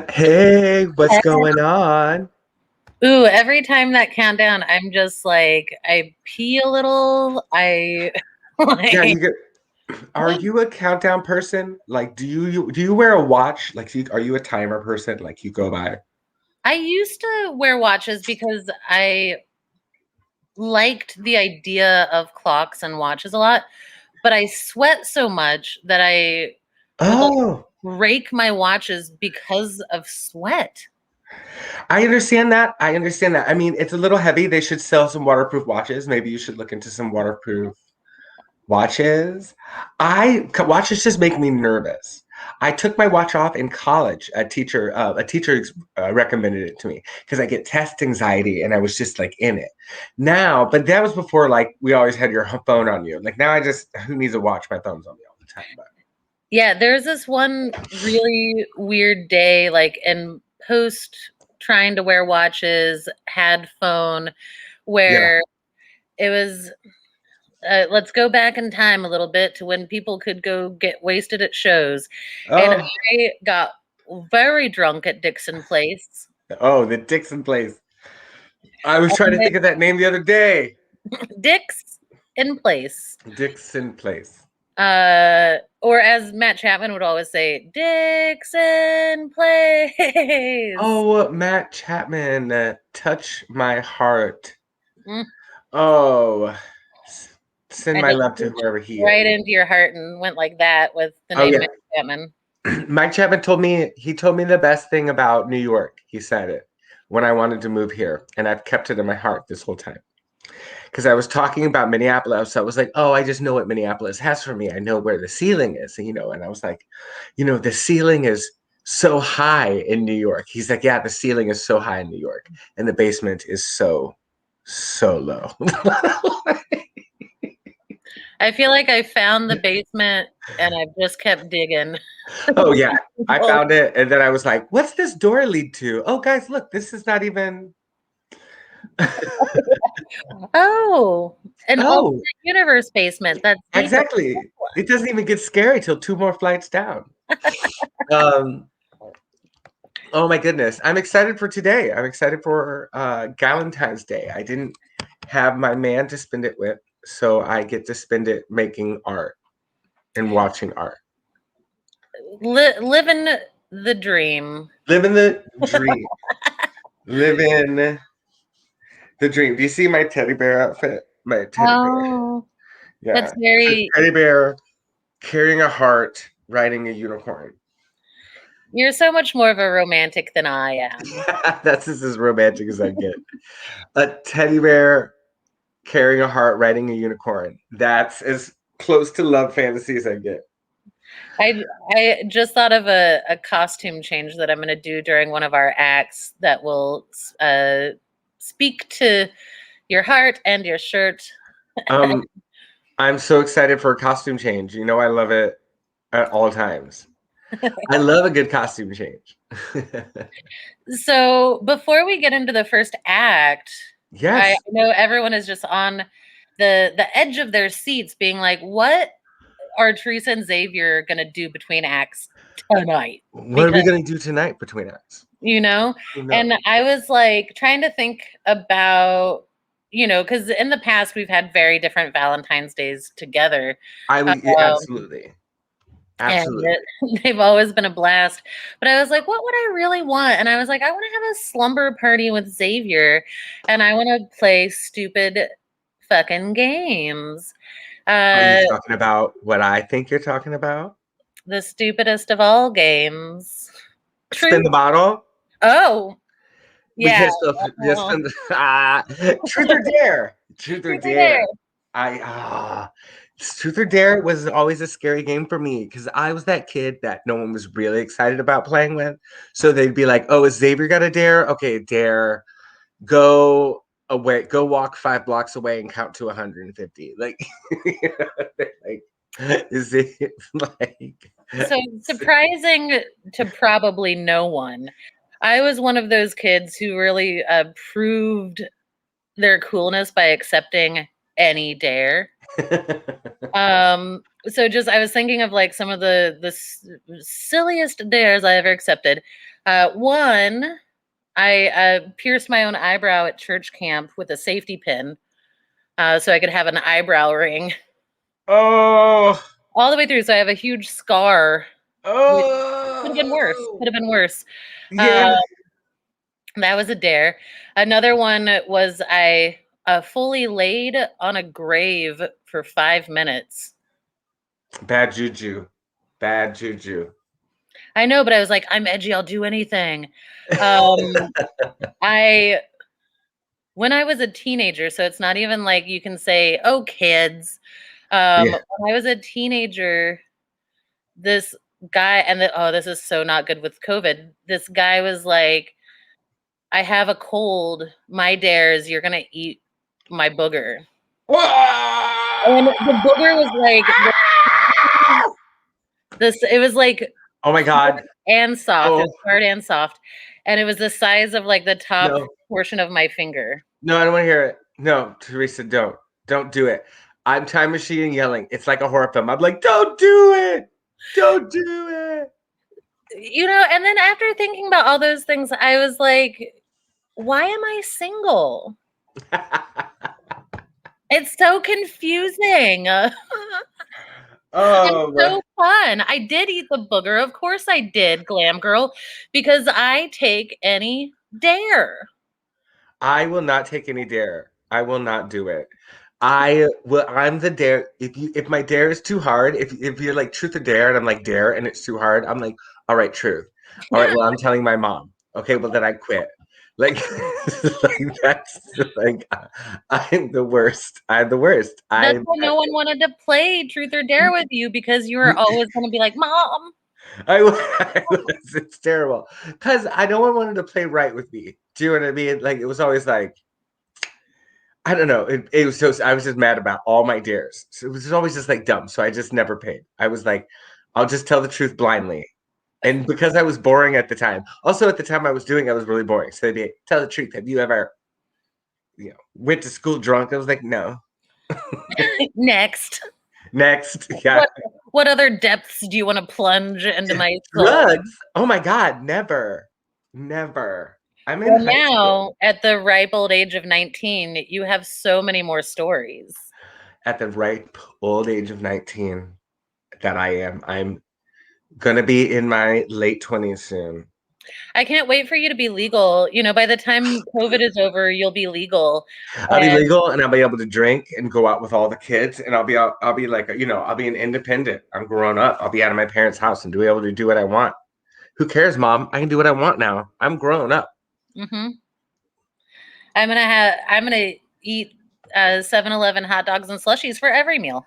Hey, what's going on? Ooh, every time that countdown, I'm just like, I pee a little. I Yeah, like, you get. Are you a countdown person? Like, do you wear a watch? Like, are you a timer person? Like, you go by. I used to wear watches because I liked the idea of clocks and watches a lot, but I sweat so much that I would like Oh, break my watches because of sweat. I understand that. I understand that. I mean, it's a little heavy. They should sell some waterproof watches. Maybe you should look into some waterproof watches. Watches just make me nervous. I took my watch off in college. A teacher recommended it to me because I get test anxiety, and I was just like in it. Now, but that was before like we always had your phone on you. Like now, I just who needs a watch? My phone's on me all the time. But Yeah, there's this one really weird day, like in post trying to wear watches, had phone, yeah. where it was let's go back in time a little bit to when people could go get wasted at shows. And Oh, I got very drunk at Dixon Place. oh, the Dixon place. I was trying to think of that name the other day. Dix in Place. Dixon place. Or as Matt Chapman would always say, Dixon Place. Oh, Matt Chapman, touch my heart. Mm, Oh, send I my just love to reached whoever he is. right into your heart and went like that with the Oh name yeah, Matt Chapman. Mike Chapman told me the best thing about New York. He said it when I wanted to move here, and I've kept it in my heart this whole time. Because I was talking about Minneapolis, so I was like, "Oh, I just know what Minneapolis has for me. I know where the ceiling is, And I was like, the ceiling is so high in New York." He's like, "Yeah, the ceiling is so high in New York, and the basement is so low." I feel like I found the basement and I've just kept digging. Oh yeah, I found it, and then I was like, "What's this door lead to?" Oh, guys, look, this is not even. Oh, an alternate Oh, universe basement. That's deeper. exactly. It doesn't even get scary till two more flights down. Um, oh my goodness, I'm excited for today. I'm excited for Valentine's Day. I didn't have my man to spend it with, so I get to spend it making art and watching art, Living the dream. living the dream, living the dream. Do you see my teddy bear outfit? My teddy bear. Oh, Yeah, that's it's a very, teddy bear carrying a heart, riding a unicorn. you're so much more of a romantic than I am. That's just as romantic as I get. A teddy bear carrying a heart, riding a unicorn. That's as close to love fantasy as I get. I just thought of a costume change that I'm going to do during one of our acts that will speak to your heart and your shirt. Um, I'm so excited for a costume change. I love it at all times. I love a good costume change. So before we get into the first act, I Yes. know everyone is just on the edge of their seats, being like, "What are Theresa and Xavier going to do between acts tonight?" What are we Because going to do tonight between us? you know, Who and knows? I was like trying to think about, because in the past we've had very different Valentine's days together. I would yeah, Um, absolutely, and absolutely. they've always been a blast. But I was like, what would I really want? And I was like, I want to have a slumber party with Xavier, and I want to play stupid fucking games. Are you Uh, talking about what I think you're talking about? the stupidest of all games. Spin Truth. the bottle? Oh, We yeah. can't still just uh spin the truth or dare. Truth or Truth or dare. dare. I Truth or dare was always a scary game for me because I was that kid that no one was really excited about playing with. So they'd be like, "Oh, is Xavier got a dare? Okay, dare. Go away. Go walk 5 blocks away and count to 150." Like, like is it like? So surprising to probably no one. I was one of those kids who really proved their coolness by accepting any dare. So just I was thinking of like some of the silliest dares I ever accepted. One, I pierced my own eyebrow at church camp with a safety pin, so I could have an eyebrow ring Oh, all the way through. So I have a huge scar. Which could have been worse. oh, Could have been worse. Uh, yeah. that was a dare. Another one was I fully laid on a grave for 5 minutes. Bad juju. Bad juju. I know, but I was like, I'm edgy. I'll do anything. Um, I when I was a teenager, so it's not even like you can say, "Oh, kids." Yeah. When I was a teenager, this guy oh, this is so not good with COVID. This guy was like, "I have a cold. My dare is you're gonna eat my booger." And the booger was like this. It was like Oh my God. and soft. It Oh was hard and soft, and it was the size of like the top no. portion of my finger. No, I don't want to hear it. No, Theresa, don't. Don't do it. I'm time machine yelling. It's like a horror film. I'm like, don't do it. Don't do it. And then after thinking about all those things, I was like, why am I single? It's so confusing. And Oh, so fun. I did eat the booger. Of course I did, glam girl, because I take any dare. I will not take any dare. I will not do it. I'm the dare. If my dare is too hard, if you're like truth or dare, and I'm like dare and it's too hard, I'm like, all right, truth. All right, well, I'm telling my mom. Okay, well then I quit. Like, like that's like I'm the worst. I'm the worst. That's why no one wanted to play truth or dare with you because you were always going to be like, Mom. I was. It's terrible because I no one wanted to play right with me. Do you know what I mean? Like it was always like I don't know. It was so I was just mad about all my dares. So it was always just like dumb. So I just never paid. I was like, I'll just tell the truth blindly. And because I was boring at the time, also at the time I was doing, I was really boring. So they'd be, tell the truth. Have you ever, went to school drunk? I was like, no. Next. Next, yeah. What other depths do you want to plunge into my soul? Drugs? Oh my God, never, never. I'm in Well, high school. now, at the ripe old age of 19, you have so many more stories. At the ripe old age of 19 that I'm gonna be in my late 20s soon. I can't wait for you to be legal. By the time COVID is over, you'll be legal. I'll be And legal and I'll be able to drink and go out with all the kids and I'll be like, I'll be an independent. I'm grown up. I'll be out of my parents' house and be able to do what I want. Who cares, Mom? I can do what I want now. I'm grown up. I'm gonna eat 7-Eleven hot dogs and slushies for every meal.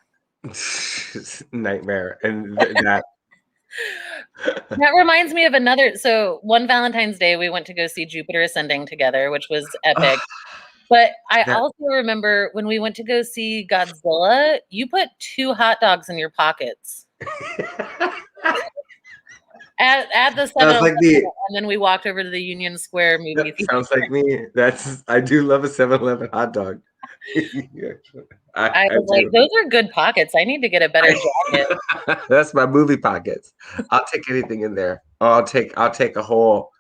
Nightmare. And that That reminds me of another. So one Valentine's Day, we went to go see Jupiter Ascending together, which was epic. But I that also remember when we went to go see Godzilla, you put 2 hot dogs in your pockets at the 7-Eleven, sounds like me. and then we walked over to the Union Square movie That theater. sounds like me. I do love a 7-Eleven hot dog. I was like, those are good pockets. I need to get a better jacket. That's my movie pockets. I'll take anything in there. I'll take a whole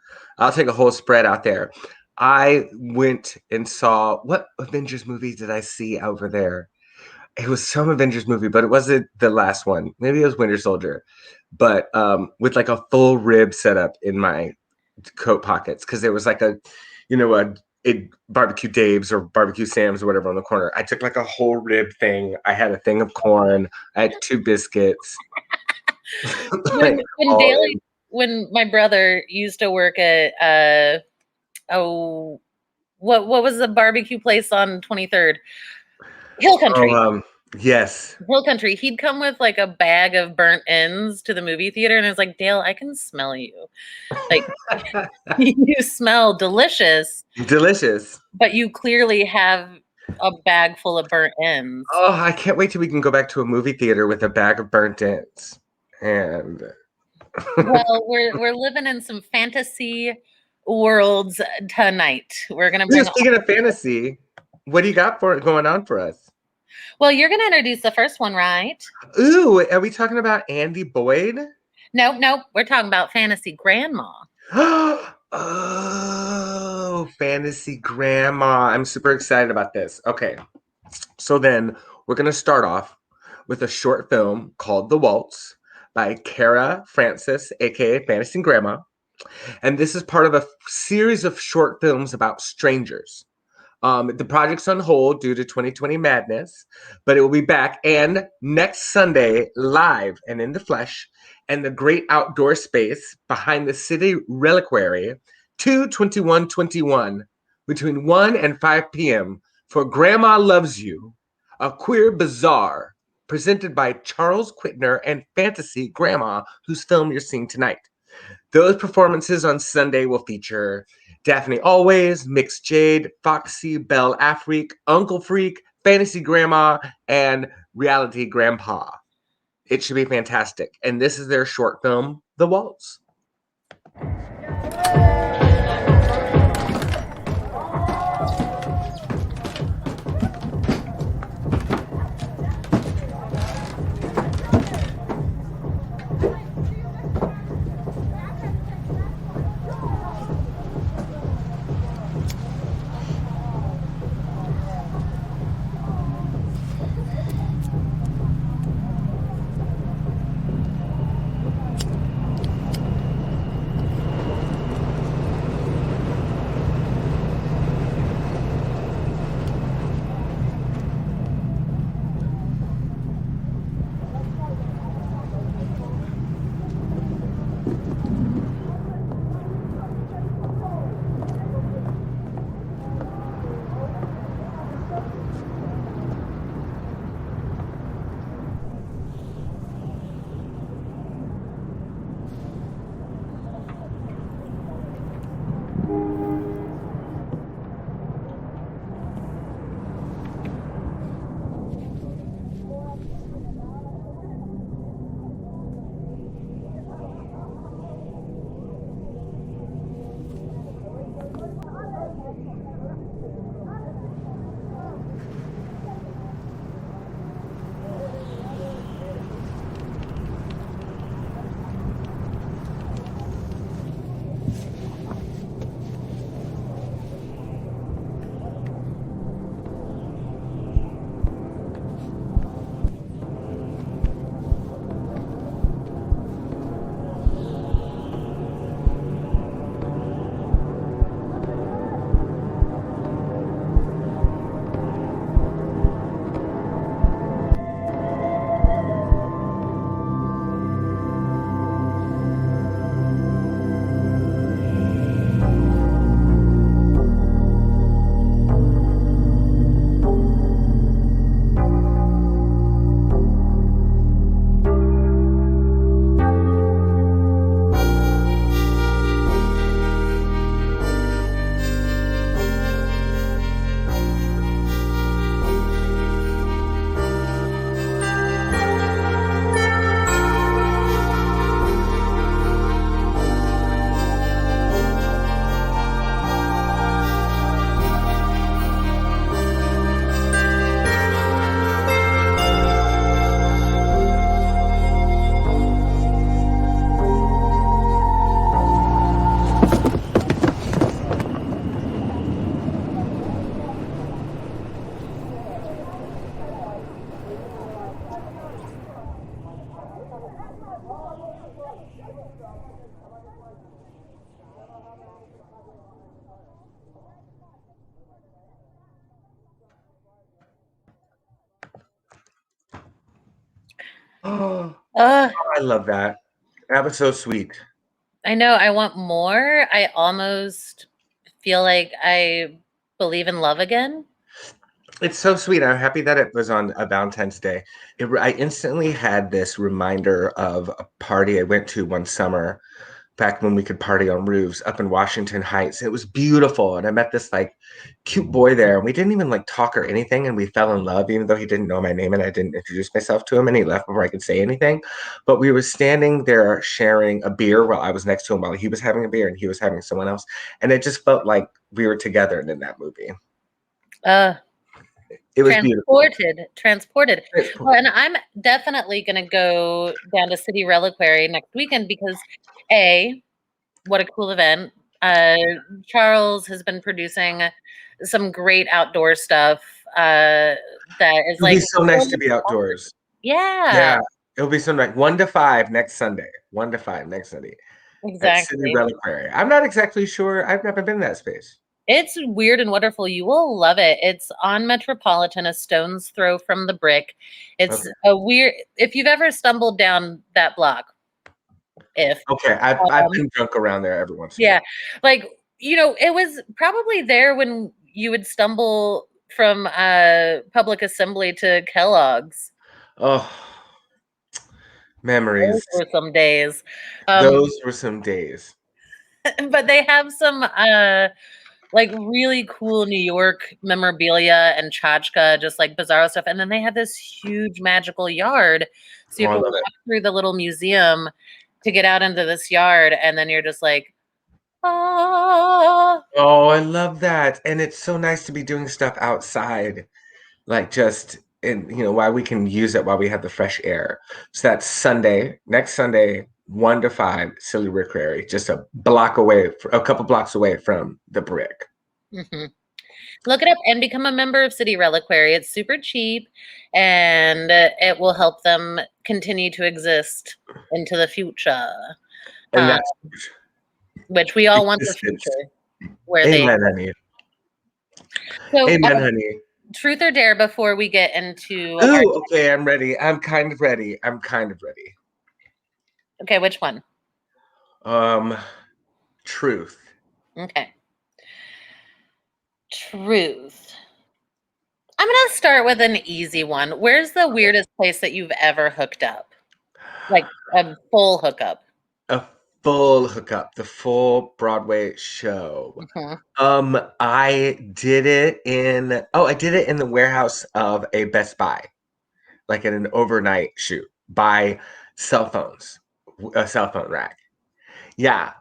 spread out there. I went and saw what Avengers movie did I see over there? It was some Avengers movie, but it wasn't the last one. Maybe it was Winter Soldier, but with like a full rib setup in my coat pockets because there was like a barbecue Dave's or barbecue Sam's or whatever on the corner. I took like a whole rib thing. I had a thing of corn. I had 2 biscuits. When Like, when Daly, when my brother used to work at what was the barbecue place on 23rd? Hill Country. yes. Hill Country. He'd come with like a bag of burnt ends to the movie theater, and I was like, Dale, I can smell you. Like you smell delicious, Delicious. but you clearly have a bag full of burnt ends. Oh, I can't wait till we can go back to a movie theater with a bag of burnt ends. And well, we're living in some fantasy worlds tonight. We're gonna bring speaking of fantasy, what do you got going on for us? Well, you're going to introduce the first one, right? Ooh, are we talking about Andy Boyd? Nope. We're talking about Fantasy Grandma. Oh, Fantasy Grandma. I'm super excited about this. Okay. So then we're going to start off with a short film called The Waltz by Kara Francis, aka Fantasy Grandma. And this is part of a series of short films about strangers. The project's on hold due to 2020 madness, but it will be back and next Sunday live and in the flesh and the great outdoor space behind the city reliquary 2/21/21 between 1 and 5 p.m. for Grandma Loves You, a queer bazaar presented by Charles Quitner and Fantasy Grandma, whose film you're seeing tonight. Those performances on Sunday will feature Daphne Always, Mixed Jade, Foxy, Belle Afrique, Uncle Freak, Fantasy Grandma, and Reality Grandpa. It should be fantastic. And this is their short film, The Waltz. Oh, I love that. That was so sweet. I know. I want more. I almost feel like I believe in love again. It's so sweet. I'm happy that it was on a Valentine's Day. I instantly had this reminder of a party I went to one summer back when we could party on roofs up in Washington Heights. It was beautiful. And I met this like cute boy there. And we didn't even like talk or anything. And we fell in love, even though he didn't know my name and I didn't introduce myself to him. And he left before I could say anything. But we were standing there sharing a beer while I was next to him while he was having a beer and he was having someone else. And it just felt like we were together in that movie. It was beautiful. Transported. Well, and I'm definitely going to go down to City Reliquary next weekend because, what a cool event. Charles has been producing some great outdoor stuff that is It'll be so nice to be outdoors. Yeah. Yeah, it'll be so nice. 1 to 5 next Sunday. 1 to 5 next Sunday at City Exactly. Reliquary. I'm not exactly sure. I've never been in that space. It's weird and wonderful. You will love it. It's on Metropolitan, a stone's throw from the Brick. It's a weird, if you've ever stumbled down that block, Okay, I've been drunk around there every once in a while. Yeah, like, it was probably there when you would stumble from Public Assembly to Kellogg's. Oh, memories. Those were some days. Those were some days. But they have some like really cool New York memorabilia and tchotchke, just like bizarro stuff. And then they have this huge magical yard. So you have to walk through the little museum to get out into this yard, and then you're just like, ah. Oh, I love that. And it's so nice to be doing stuff outside, like just while we can use it while we have the fresh air. So that's Sunday, next Sunday, 1 to 5, Silly Reliquary, just a couple blocks away from the Brick. Mm-hmm. Look it up and become a member of City Reliquary. It's super cheap, and it will help them continue to exist into the future. And that's which we all want the future. Where Amen, honey. So, Amen, honey. Truth or dare before we get into okay, I'm ready. I'm kind of ready. Okay, which one? Truth. Okay. Truth. I'm going to start with an easy one. Where's the weirdest place that you've ever hooked up? Like a full hookup. A full hookup, the full Broadway show. Mm-hmm. I did it in the warehouse of a Best Buy, like in an overnight shoot by cell phones, a cell phone rack. Yeah.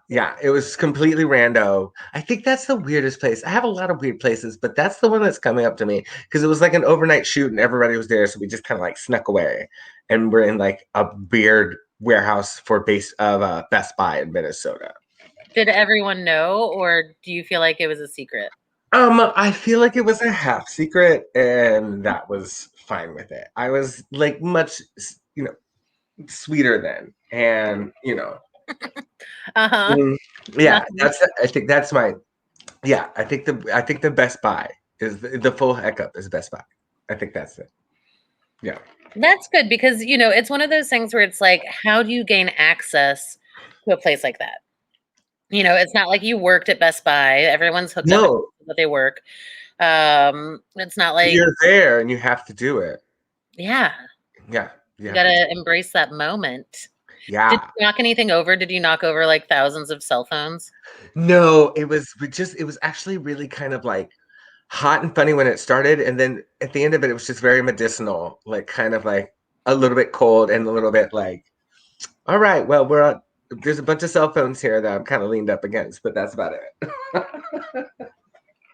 It was completely rando. I think that's the weirdest place. I have a lot of weird places, but that's the one that's coming up to me because it was like an overnight shoot and everybody was there. So we just kind of like snuck away and we're in like a weird warehouse for Best Buy in Minnesota. Did everyone know, or do you feel like it was a secret? I feel like it was a half secret and that was fine with it. I was like much, sweeter then. And, yeah, I think the Best Buy is the full hookup is Best Buy. I think that's it. Yeah. That's good because, it's one of those things where it's like, how do you gain access to a place like that? It's not like you worked at Best Buy. Everyone's hooked up that they work. It's not like you're there and you have to do it. Yeah. Yeah. You gotta embrace that moment. Yeah. Did you knock anything over? Did you knock over like thousands of cell phones? No, it was actually really kind of like hot and funny when it started, and then at the end of it was just very medicinal, like kind of like a little bit cold and a little bit like, all right, well, there's a bunch of cell phones here that I'm kind of leaned up against, but that's about it.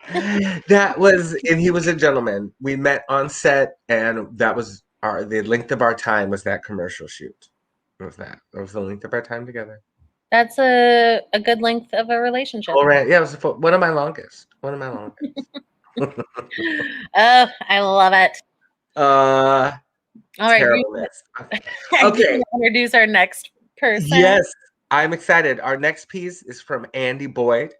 And he was a gentleman. We met on set, and that was the length of our time was that commercial shoot. That was the length of our time together. That's a good length of a relationship. All right, yeah, it was one of my longest. Oh, I love it. All right, okay. Introduce our next person. Yes, I'm excited. Our next piece is from Andy Boyd.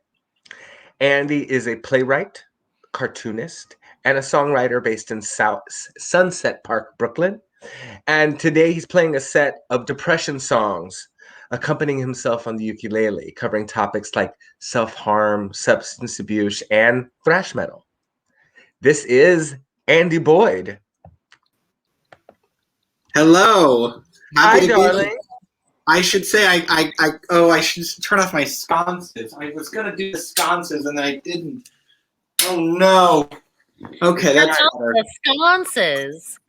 Andy is a playwright, cartoonist, and a songwriter based in Sunset Park, Brooklyn. And today he's playing a set of depression songs, accompanying himself on the ukulele, covering topics like self-harm, substance abuse, and thrash metal. This is Andy Boyd. Hello. Hi, darling. I should say I should turn off my sconces. I was gonna do the sconces and I didn't. Oh no. Okay, that's better. The sconces.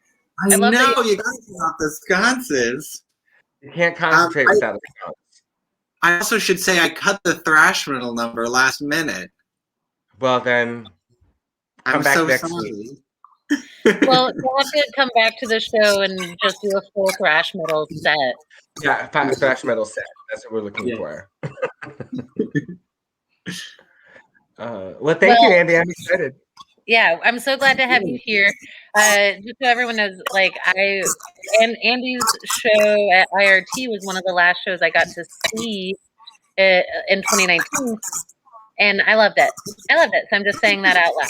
I know you gotta turn off the sconces. You can't concentrate without the sconces. I also should say I cut the thrash metal number last minute. Well then, come back next week. Well, you'll have to come back to the show and just do a full thrash metal set. Yeah, thrash metal set. That's what we're looking for. Well, thank you, Andy. I'm excited. Yeah, I'm so glad to have you here. Just so everyone knows, and Andy's show at IRT was one of the last shows I got to see in 2019, and I loved it. So I'm just saying that out loud.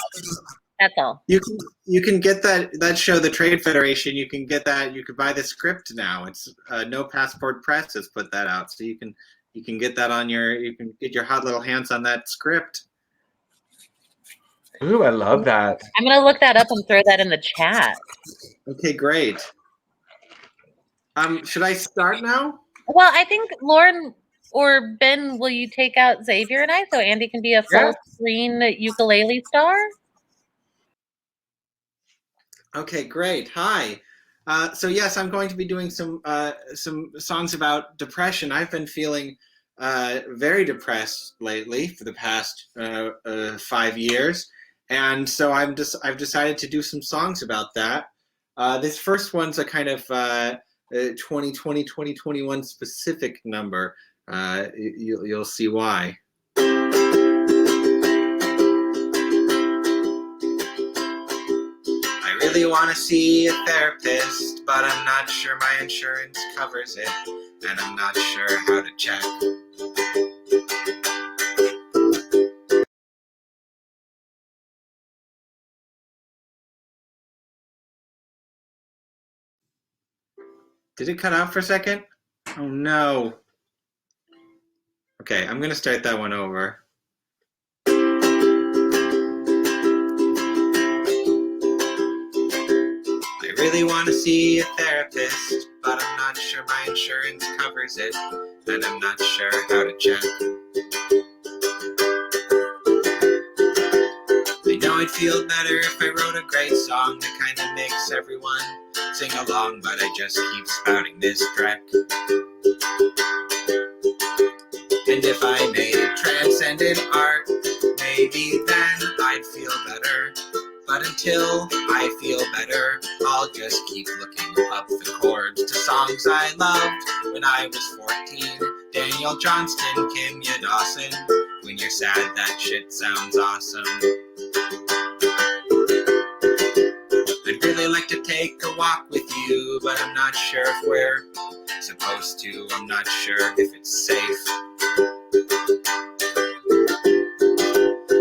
That's all. You can get that show, the Trade Federation. You can get that. You can buy the script now. It's No Passport Press has put that out, so you can get that on you can get your hot little hands on that script. Ooh, I love that. I'm gonna look that up and throw that in the chat. Okay, great. Should I start now? Well, I think Lauren or Ben, will you take out Xavier and I so Andy can be a full screen ukulele star? Okay, great. Hi. So yes, I'm going to be doing some songs about depression. I've been feeling very depressed lately for the past 5 years, and so I've decided to do some songs about that. This first one's a kind of 2020, 2021 specific number. You'll see why. I really want to see a therapist, but I'm not sure my insurance covers it, and I'm not sure how to check. Did it cut out for a second? Oh no. Okay, I'm gonna start that one over. I really want to see a therapist, but I'm not sure my insurance covers it, and I'm not sure how to check. I know I'd feel better if I wrote a great song that kind of makes everyone sing along, but I just keep spouting this track. And if I made transcendent art, maybe then I'd feel better. But until I feel better, I'll just keep looking up the chords to songs I loved when I was 14. Daniel Johnston, Kim Dawson. When you're sad, that shit sounds awesome. I'd really like to take a walk with you, but I'm not sure if we're supposed to. I'm not sure if it's safe.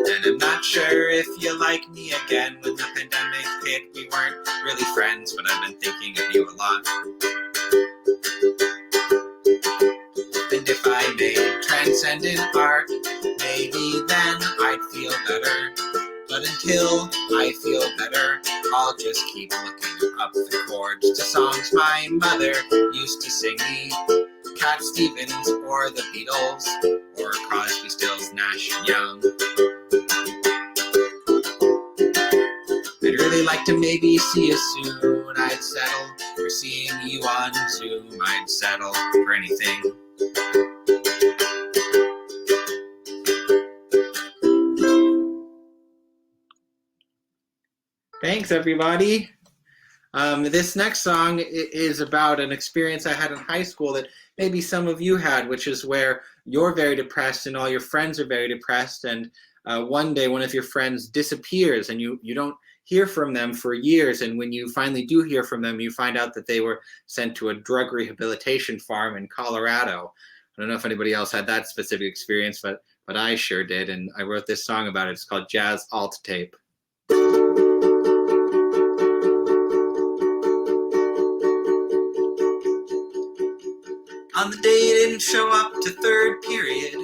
And I'm not sure if you like me again. When the pandemic hit, we weren't really friends, but I've been thinking of you a lot. And if I made transcendent art, maybe then I'd feel better. But until I feel better, I'll just keep looking up the chords to songs my mother used to sing me. Cat Stevens or the Beatles or Crosby, Stills, Nash and Young. I'd really like to maybe see you soon. I'd settle for seeing you on Zoom. I'd settle for anything. Thanks, everybody. This next song is about an experience I had in high school that maybe some of you had, which is where you're very depressed and all your friends are very depressed, and one day one of your friends disappears and you don't hear from them for years, and when you finally do hear from them, you find out that they were sent to a drug rehabilitation farm in Colorado. I don't know if anybody else had that specific experience, but I sure did, and I wrote this song about it. It's called Jazz Alt Tape. On the day you didn't show up to third period,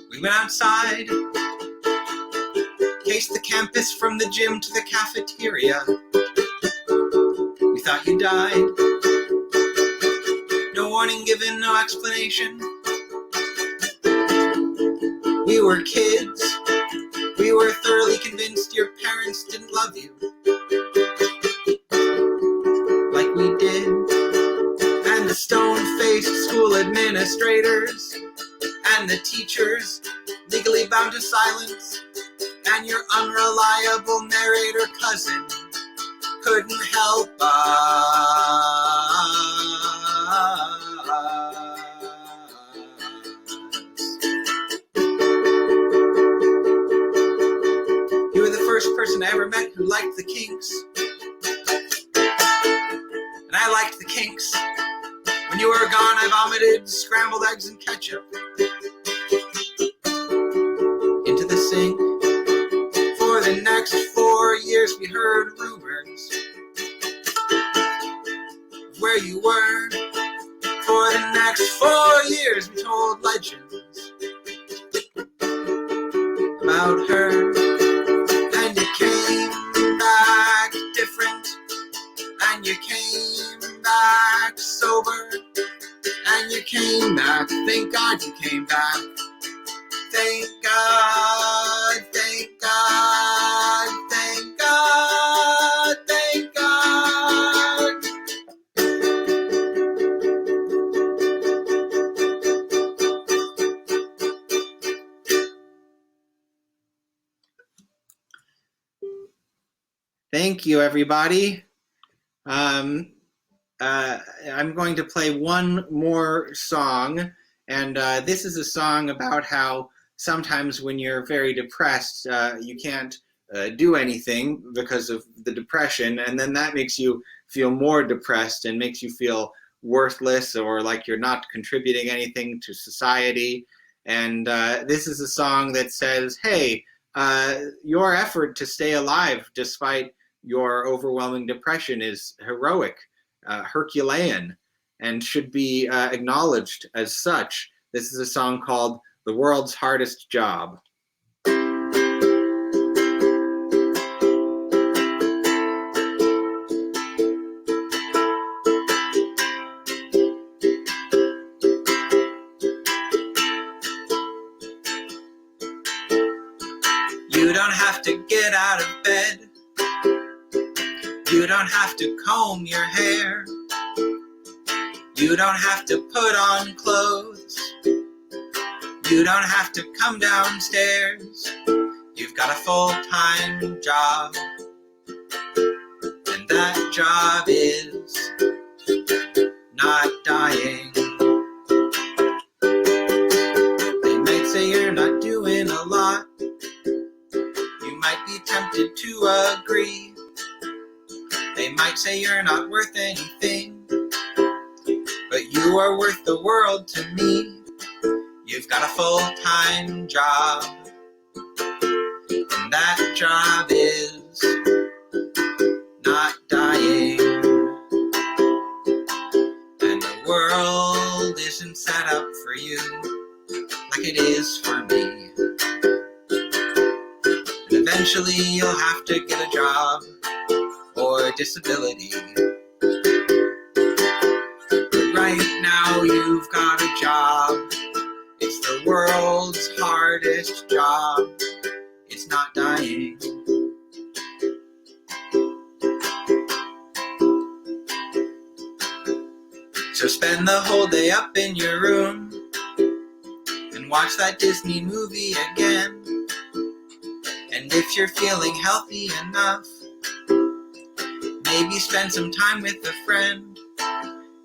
we went outside, cased the campus from the gym to the cafeteria. We thought you died. No warning given, no explanation. We were kids. We were thoroughly convinced your parents didn't love you like we did. And the stone-faced school administrators and the teachers legally bound to silence and your unreliable narrator cousin couldn't help us. You were the first person I ever met who liked the Kinks. And I liked the Kinks. When you were gone, I vomited scrambled eggs and ketchup into the sink. For the next 4 years, we heard rumors of where you were. For the next 4 years, we told legends about her. And you came back different, and you came back sober, and you came back. Thank God you came back. Thank God, thank God, thank God, thank God. Thank you, everybody. I'm going to play one more song, and this is a song about how sometimes when you're very depressed, you can't do anything because of the depression, and then that makes you feel more depressed and makes you feel worthless or like you're not contributing anything to society. And this is a song that says, hey, your effort to stay alive despite your overwhelming depression is heroic, Herculean, and should be acknowledged as such. This is a song called The World's Hardest Job. You don't have to get out of bed. You don't have to comb your hair. You don't have to put on clothes. You don't have to come downstairs. You've got a full-time job. And that job is not dying. They might say you're not doing a lot. You might be tempted to agree. They might say you're not worth anything, but you are worth the world to me. You've got a full-time job, and that job is not dying. And the world isn't set up for you like it is for me. And eventually you'll have to get a job or disability. But right now you've got a job. It's the world's hardest job. It's not dying. So spend the whole day up in your room and watch that Disney movie again. And if you're feeling healthy enough, maybe spend some time with a friend.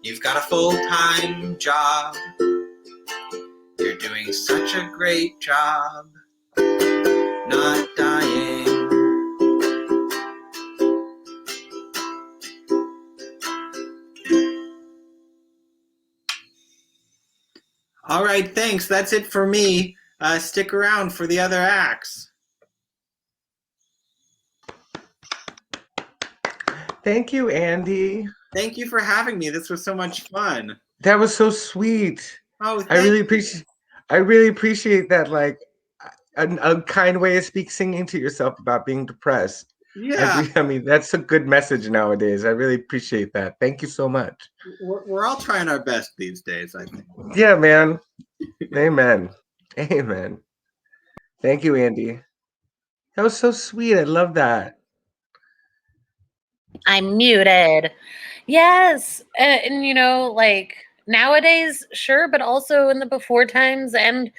You've got a full-time job. You're doing such a great job, not dying. All right, thanks. That's it for me. Stick around for the other acts. Thank you, Andy. Thank you for having me. This was so much fun. That was so sweet. Oh, I really appreciate that, like a kind way to singing to yourself about being depressed. Yeah. I mean, that's a good message nowadays. I really appreciate that. Thank you so much. We're all trying our best these days, I think. Yeah, man. Amen. Amen. Thank you, Andy. That was so sweet. I love that. I'm muted. Yes. And you know, like nowadays, sure, but also in the before times and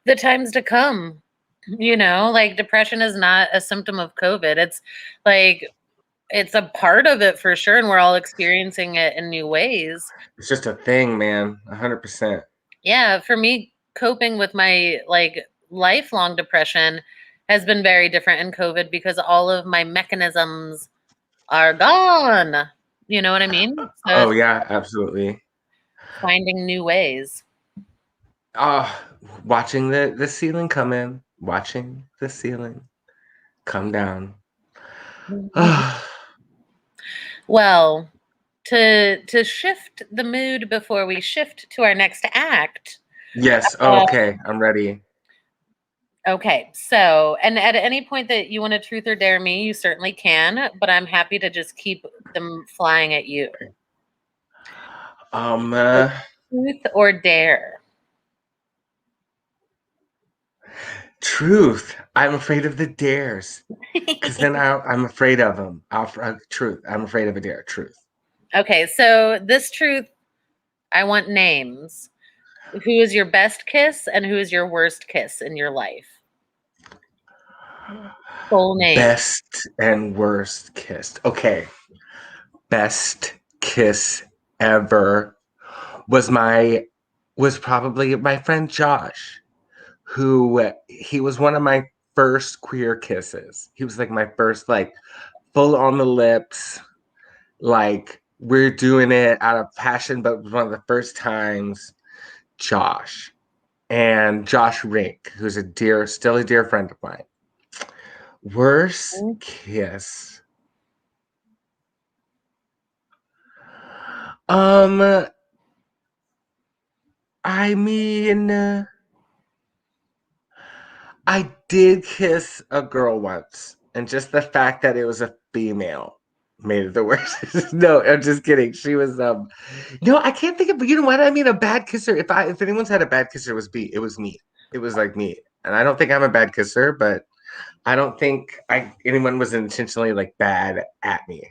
the times to come. You know, like depression is not a symptom of COVID. It's like, it's a part of it for sure. And we're all experiencing it in new ways. It's just a thing, man. 100%. Yeah. For me, coping with my like lifelong depression has been very different in COVID because all of my mechanisms are gone. You know what I mean? So Oh it's yeah, absolutely. finding new ways. Watching the ceiling come in, watching the ceiling come down. Well, to shift the mood before we shift to our next act. Yes. Oh, okay. I'm ready. Okay, so, and at any point that you want to truth or dare me, you certainly can, but I'm happy to just keep them flying at you. Truth or dare? Truth. I'm afraid of the dares, because then I'm afraid of them. Truth. I'm afraid of a dare. Truth. Okay, so this truth, I want names. Who is your best kiss and who is your worst kiss in your life? Full name. Best and worst kiss. Okay. Best kiss ever was probably my friend Josh, who he was one of my first queer kisses. He was like my first like full on the lips, like we're doing it out of passion, but it was one of the first times. Josh and Josh Rink, who's still a dear friend of mine. Worst kiss. I mean, I did kiss a girl once, and just the fact that it was a female made it the worst. No, I'm just kidding. She was no, I can't think of, you know what I mean, a bad kisser. If anyone's had a bad kisser, it was me. It was like me. And I don't think I'm a bad kisser, but I don't think anyone was intentionally like bad at me.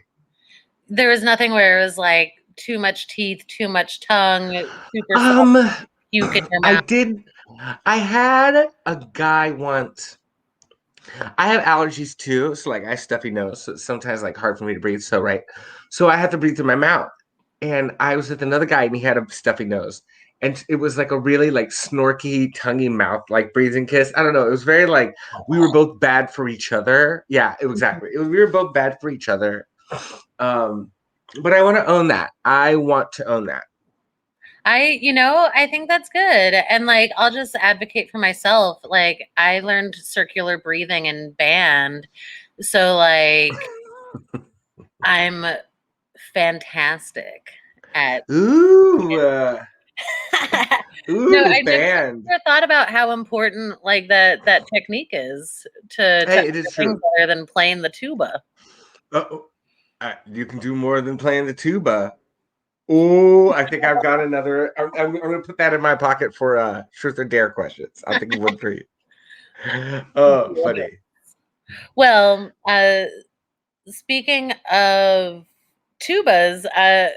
There was nothing where it was like too much teeth, too much tongue, super soft, puke in your mouth. I had a guy once. I have allergies too, so like I have stuffy nose, so it's sometimes like hard for me to breathe. So I have to breathe through my mouth. And I was with another guy, and he had a stuffy nose, and it was like a really like snorky, tonguey mouth, like breathing kiss. I don't know. It was very like we were both bad for each other. Yeah, exactly. We were both bad for each other. But I want to own that. I want to own that. I think that's good. And like, I'll just advocate for myself. Like, I learned circular breathing in band. So like, I'm fantastic at. Ooh. No, I band. never thought about how important like that technique is to it is true. Better than playing the tuba. You can do more than playing the tuba. Oh, I think I've got another. I'm going to put that in my pocket for truth or dare questions. I'll think of one for you. Oh, funny. Well, speaking of tubas,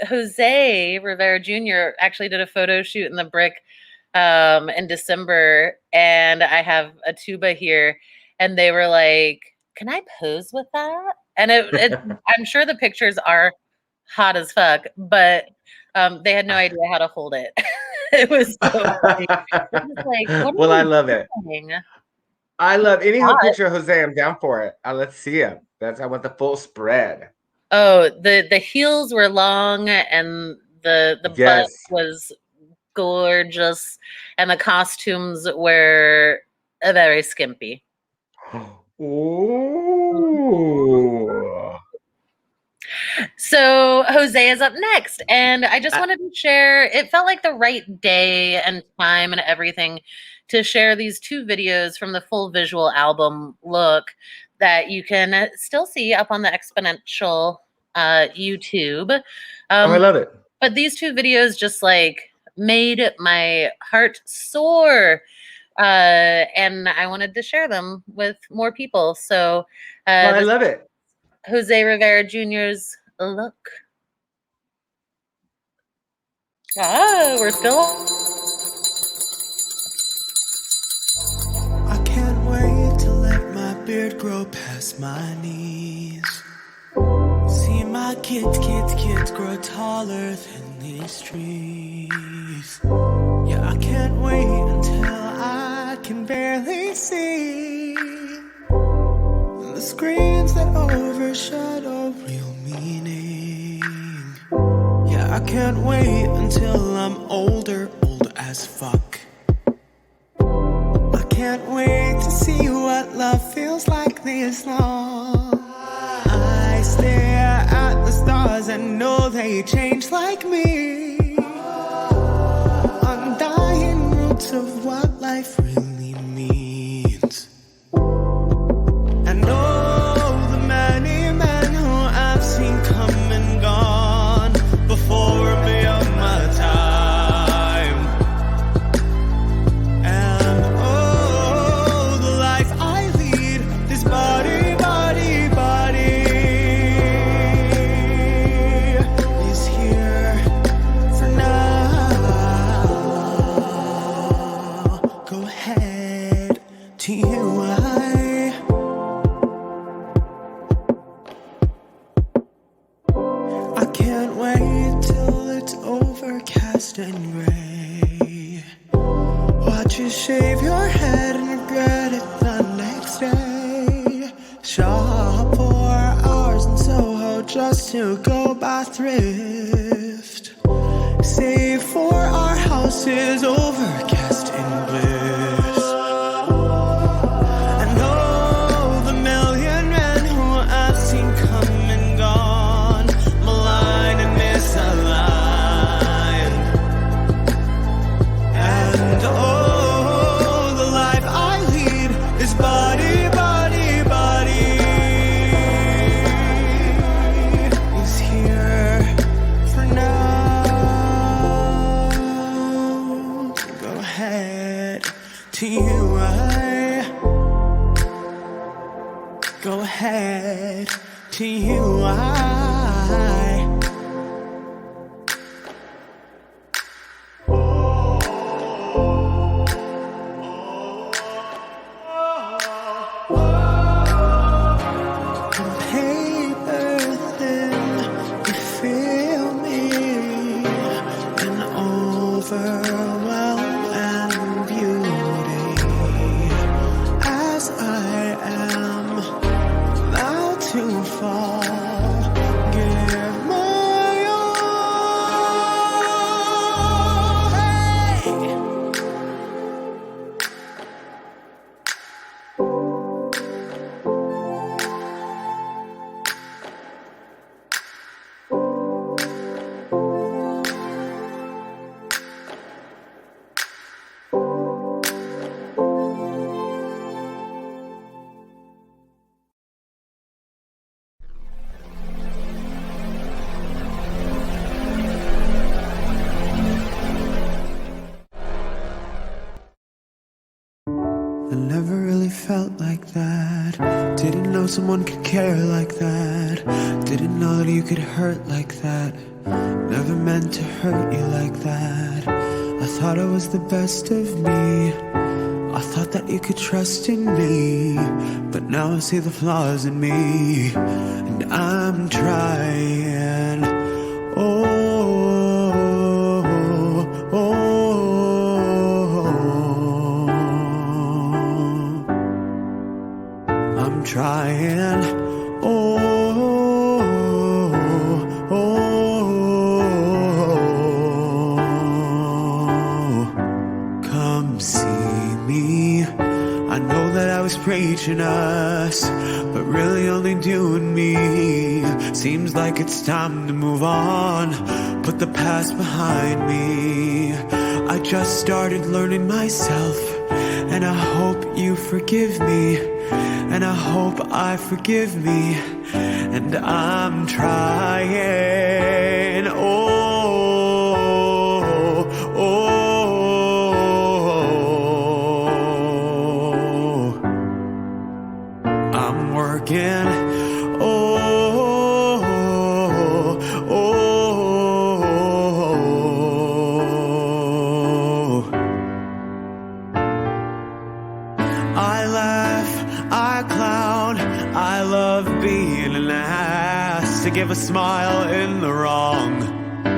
José Rivera Jr. actually did a photo shoot in the Brick in December, and I have a tuba here, and they were like, "Can I pose with that?" And I'm sure the pictures are hot as fuck, but they had no idea how to hold it. It was so funny. Like, well, I love it. I love any picture of José. I'm down for it. Let's see him. I want the full spread. Oh, the heels were long and the butt was gorgeous, and the costumes were very skimpy. Ooh. So José is up next, and I just wanted to share, it felt like the right day and time and everything to share these two videos from the full visual album look that you can still see up on the Exponential YouTube. I love it. But these two videos just like made my heart soar. And I wanted to share them with more people. So I love it. José Rivera Jr.'s Look. We're still. I can't wait beard grow past my knees. See my kids grow taller than these trees. Yeah, I can't wait until I can barely see the screens that overshadow real meaning. Yeah, I can't wait until I'm older, old as fuck. I can't wait to see what love feels like this long. I stare at the stars and know they change like me. Undying roots of what life really means. And oh, the many men who I've seen come and gone before and beyond my time. And oh, the life I lead, this body is here for now. Go ahead, TUI. I can't wait till it's overcast and gray. Watch you shave your head and regret it the next day. Shop for hours in Soho just to go by thrift. Save for our houses overcast in bliss. And oh, the million men who I've seen come and gone, maligned and misaligned. And oh, the life I lead is body is here for now. Go ahead, TUI. Go ahead, TUI. Paper thin, you feel me in overwhelm and beauty. As I am about to fall, give my all. Hey! I never really felt like that. Didn't know someone could care like that. Didn't know that you could hurt like that. Never meant to hurt you like that. I thought I was the best of me. I thought that you could trust in me. But now I see the flaws in me. And I'm trying. Oh, I'm trying. Come see me. I know that I was preaching us, but really only doing me. Seems like it's time to move on, put the past behind me. I just started learning myself, and I hope you forgive me, and I hope I forgive me, and I'm trying. I'm working. I laugh, I cloud. give a smile in the wrong,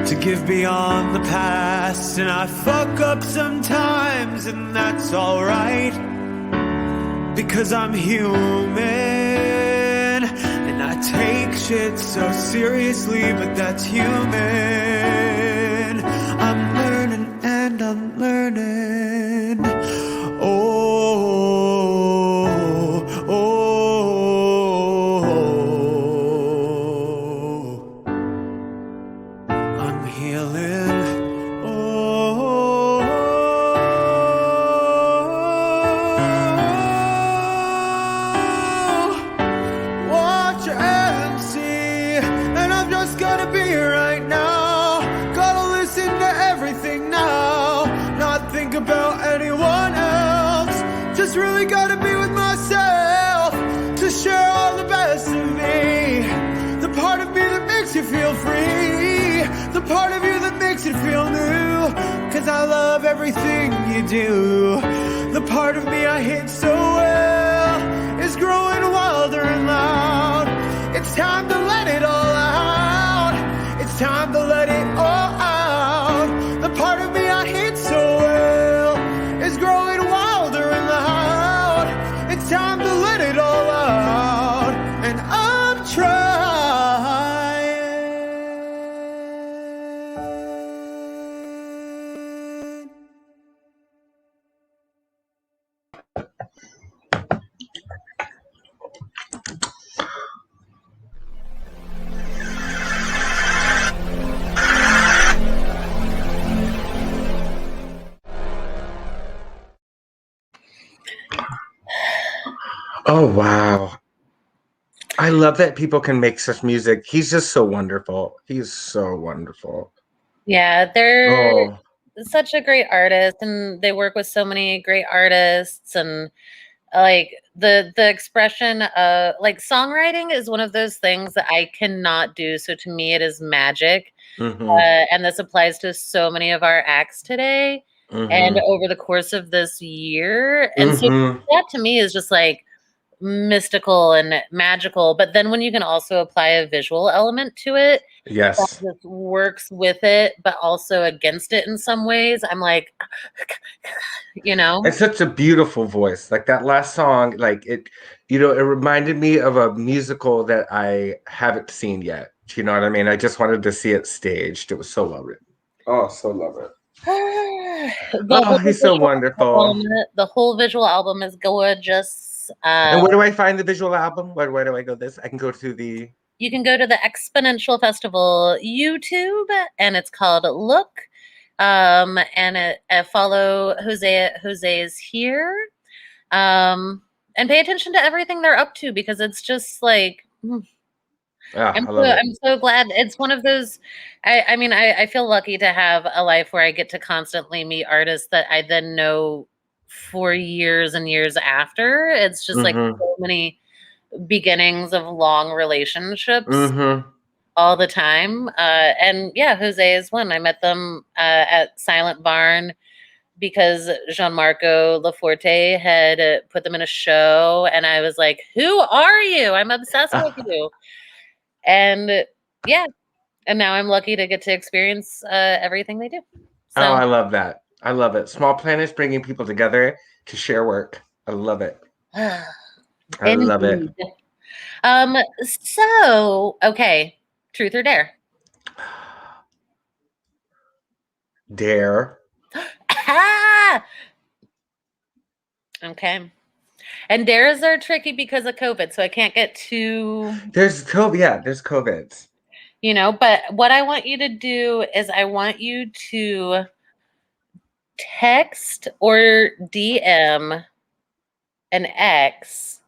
to give beyond the past. And I fuck up sometimes, and that's alright, because I'm human. And I take shit so seriously, but that's human. I'm learning and unlearning. I'm healing. Watch and see, and I'm just gonna be right now. Gotta listen to everything now, not think about anyone else. Just really gotta be with myself, to share all the best of me. The part of me that makes you feel free, the part of you that makes it feel new. Cause I love everything you do. The part of me I hate so well is growing wilder and loud. It's time to let it all out. It's time to let it all out. The part of me I hate so well is growing wilder and loud. It's time to let it all out. And I'm trying. Oh, wow. I love that people can make such music. He's just so wonderful. He's so wonderful. Yeah, they're Oh, such a great artist, and they work with so many great artists. And like the expression of like songwriting is one of those things that I cannot do. So to me, it is magic. mhm, And this applies to so many of our acts today and mhm, over the course of this year. And so mhm. that to me is just like mystical and magical. But then when you can also apply a visual element to it that Yes. just works with it, but also against it in some ways, I'm like, you know? It's such a beautiful voice. Like that last song, like it, it reminded me of a musical that I haven't seen yet. Do you know what I mean? I just wanted to see it staged. It was so well written. Oh, so love it. Oh, he's so wonderful. The whole visual album is gorgeous. And where do I find the visual album? Where do I go this? I can go to the... You can go to the Exponential Festival YouTube, and it's called Look. And follow Jose. Jose is here. And pay attention to everything they're up to, because it's just like Ah, I love it. I'm so glad. It's one of those. I mean, I feel lucky to have a life where I get to constantly meet artists that I then know for years and years after. It's just like Mm-hmm. so many beginnings of long relationships Mm-hmm. all the time. And yeah, Jose is one. I met them at Silent Barn because Gianmarco Laforte had put them in a show, and I was like, "Who are you? I'm obsessed with you." And yeah, and now I'm lucky to get to experience everything they do. So, Oh, I love that. I love it. Small planets bringing people together to share work. I love it. I love it. indeed. So okay, truth or dare? Dare. Ah! Okay. And dares are tricky because of COVID, so I can't get too, There's COVID. Yeah, there's COVID. but what I want you to do is I want you to text or DM an ex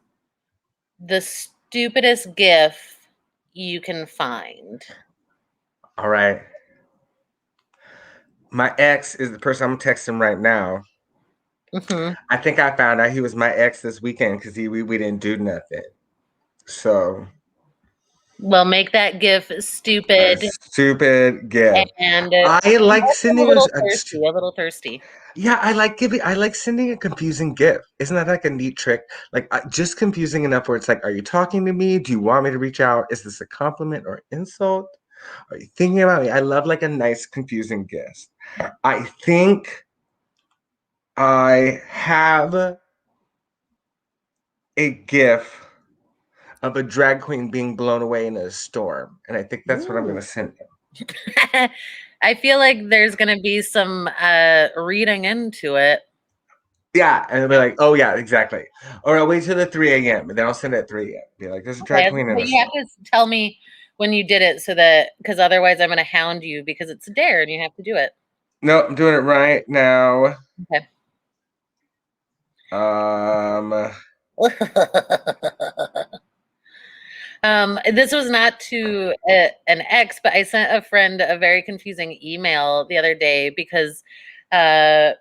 the stupidest GIF you can find. All right. My ex is the person I'm texting right now. Mm-hmm. I think I found out he was my ex this weekend because we didn't do nothing. So Well, make that GIF stupid Stupid GIF. and I like sending a little thirsty. Yeah, I like sending a confusing GIF. Isn't that like a neat trick? Like just confusing enough where it's like, are you talking to me? Do you want me to reach out? Is this a compliment or insult? Are you thinking about me? I love like a nice confusing GIF. I think I have a GIF of a drag queen being blown away in a storm, and I think that's what I'm going to send him. I feel like there's going to be some reading into it. Yeah, and they'll be like, oh yeah, exactly. Or I'll wait till the 3 a.m. and then I'll send it at 3 a.m. Be like, there's a drag queen in the You have to tell me when you did it so that, because otherwise I'm going to hound you because it's a dare and you have to do it. No, I'm doing it right now. Okay. This was not to an ex, but I sent a friend a very confusing email the other day because I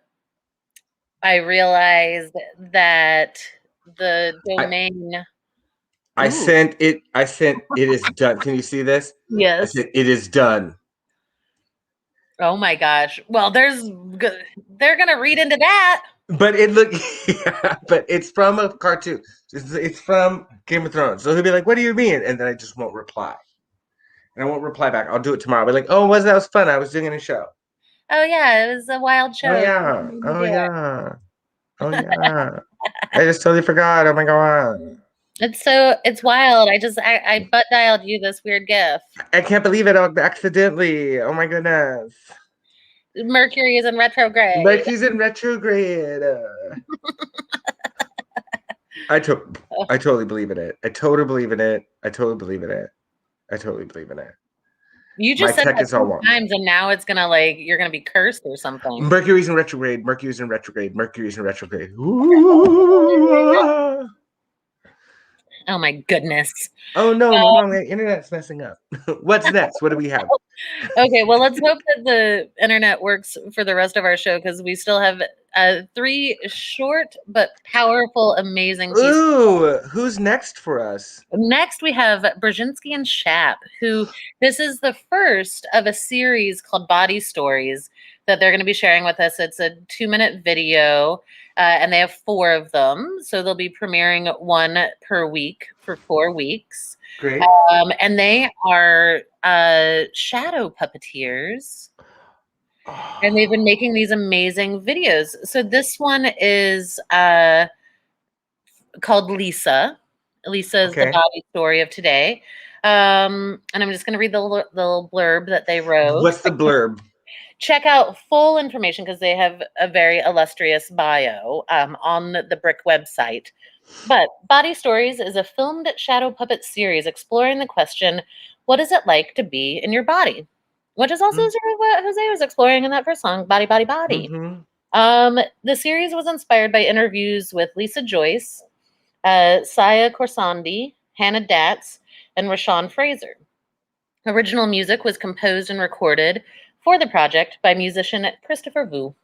realized that the domain. I sent it is done. Can you see this? Yes. I said it is done. Oh my gosh. Well, they're going to read into that. But but it's from a cartoon. It's from Game of Thrones. So he'll be like, what do you mean? And then I just won't reply. And I won't reply back. I'll do it tomorrow. I'll be like, oh, that was fun. I was doing a show. Oh yeah, it was a wild show. Oh yeah. Oh yeah. Oh yeah. I just totally forgot. Oh my god. It's wild. I butt dialed you this weird GIF. I can't believe it accidentally. Oh my goodness. Mercury is in retrograde. Mercury's in retrograde. I totally believe in it. I totally believe in it. I totally believe in it. I totally believe in it. You just said that 2 times, and now it's gonna you're gonna be cursed or something. Mercury's in retrograde. Mercury's in retrograde. Mercury's in retrograde. Ooh. Oh my goodness. Oh no, Mom, the internet's messing up. What's next? What do we have? Okay, well, let's hope that the internet works for the rest of our show because we still have 3 short but powerful, amazing pieces. Ooh, who's next for us? Next, we have Brzezenski and Schap, who this is the first of a series called Body Stories that they're going to be sharing with us. It's a 2-minute video. And they have 4 of them. So they'll be premiering 1 per week for 4 weeks. Great. And they are shadow puppeteers. And they've been making these amazing videos. So this one is called Lisa. Lisa is the body story of today. And I'm just going to read the little blurb that they wrote. What's the blurb? Check out full information because they have a very illustrious bio on the Brick website. But Body Stories is a filmed shadow puppet series exploring the question, what is it like to be in your body? Which is also sort of what José was exploring in that first song, Body, Body, Body. Mm-hmm. The series was inspired by interviews with Lisa Joyce, Saya Korsandi, Hannah Datz, and Rashawn Fraser. Original music was composed and recorded for the project by musician Christopher Vu.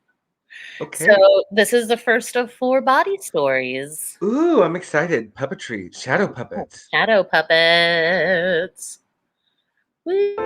Okay. So this is the first of 4 body stories. Ooh, I'm excited. Puppetry, shadow puppets. Shadow puppets. Woo.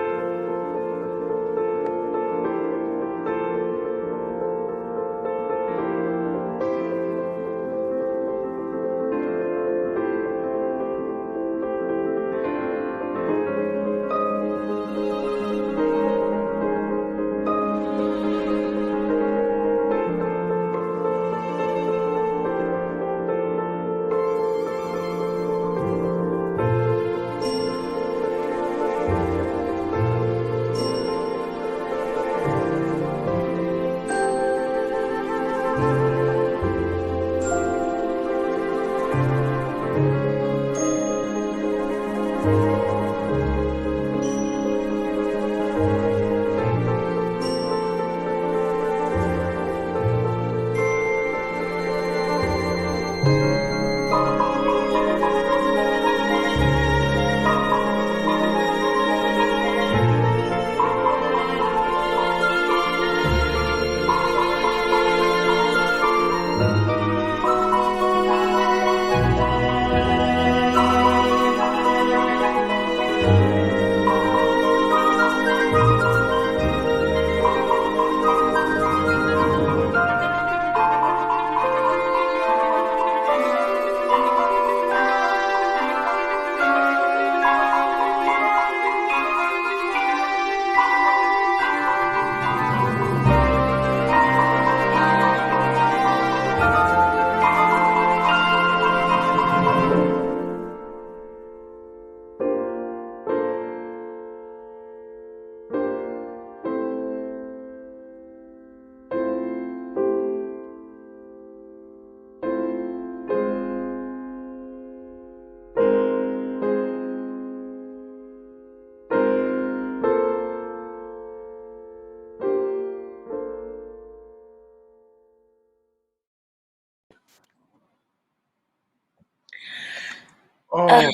Oh,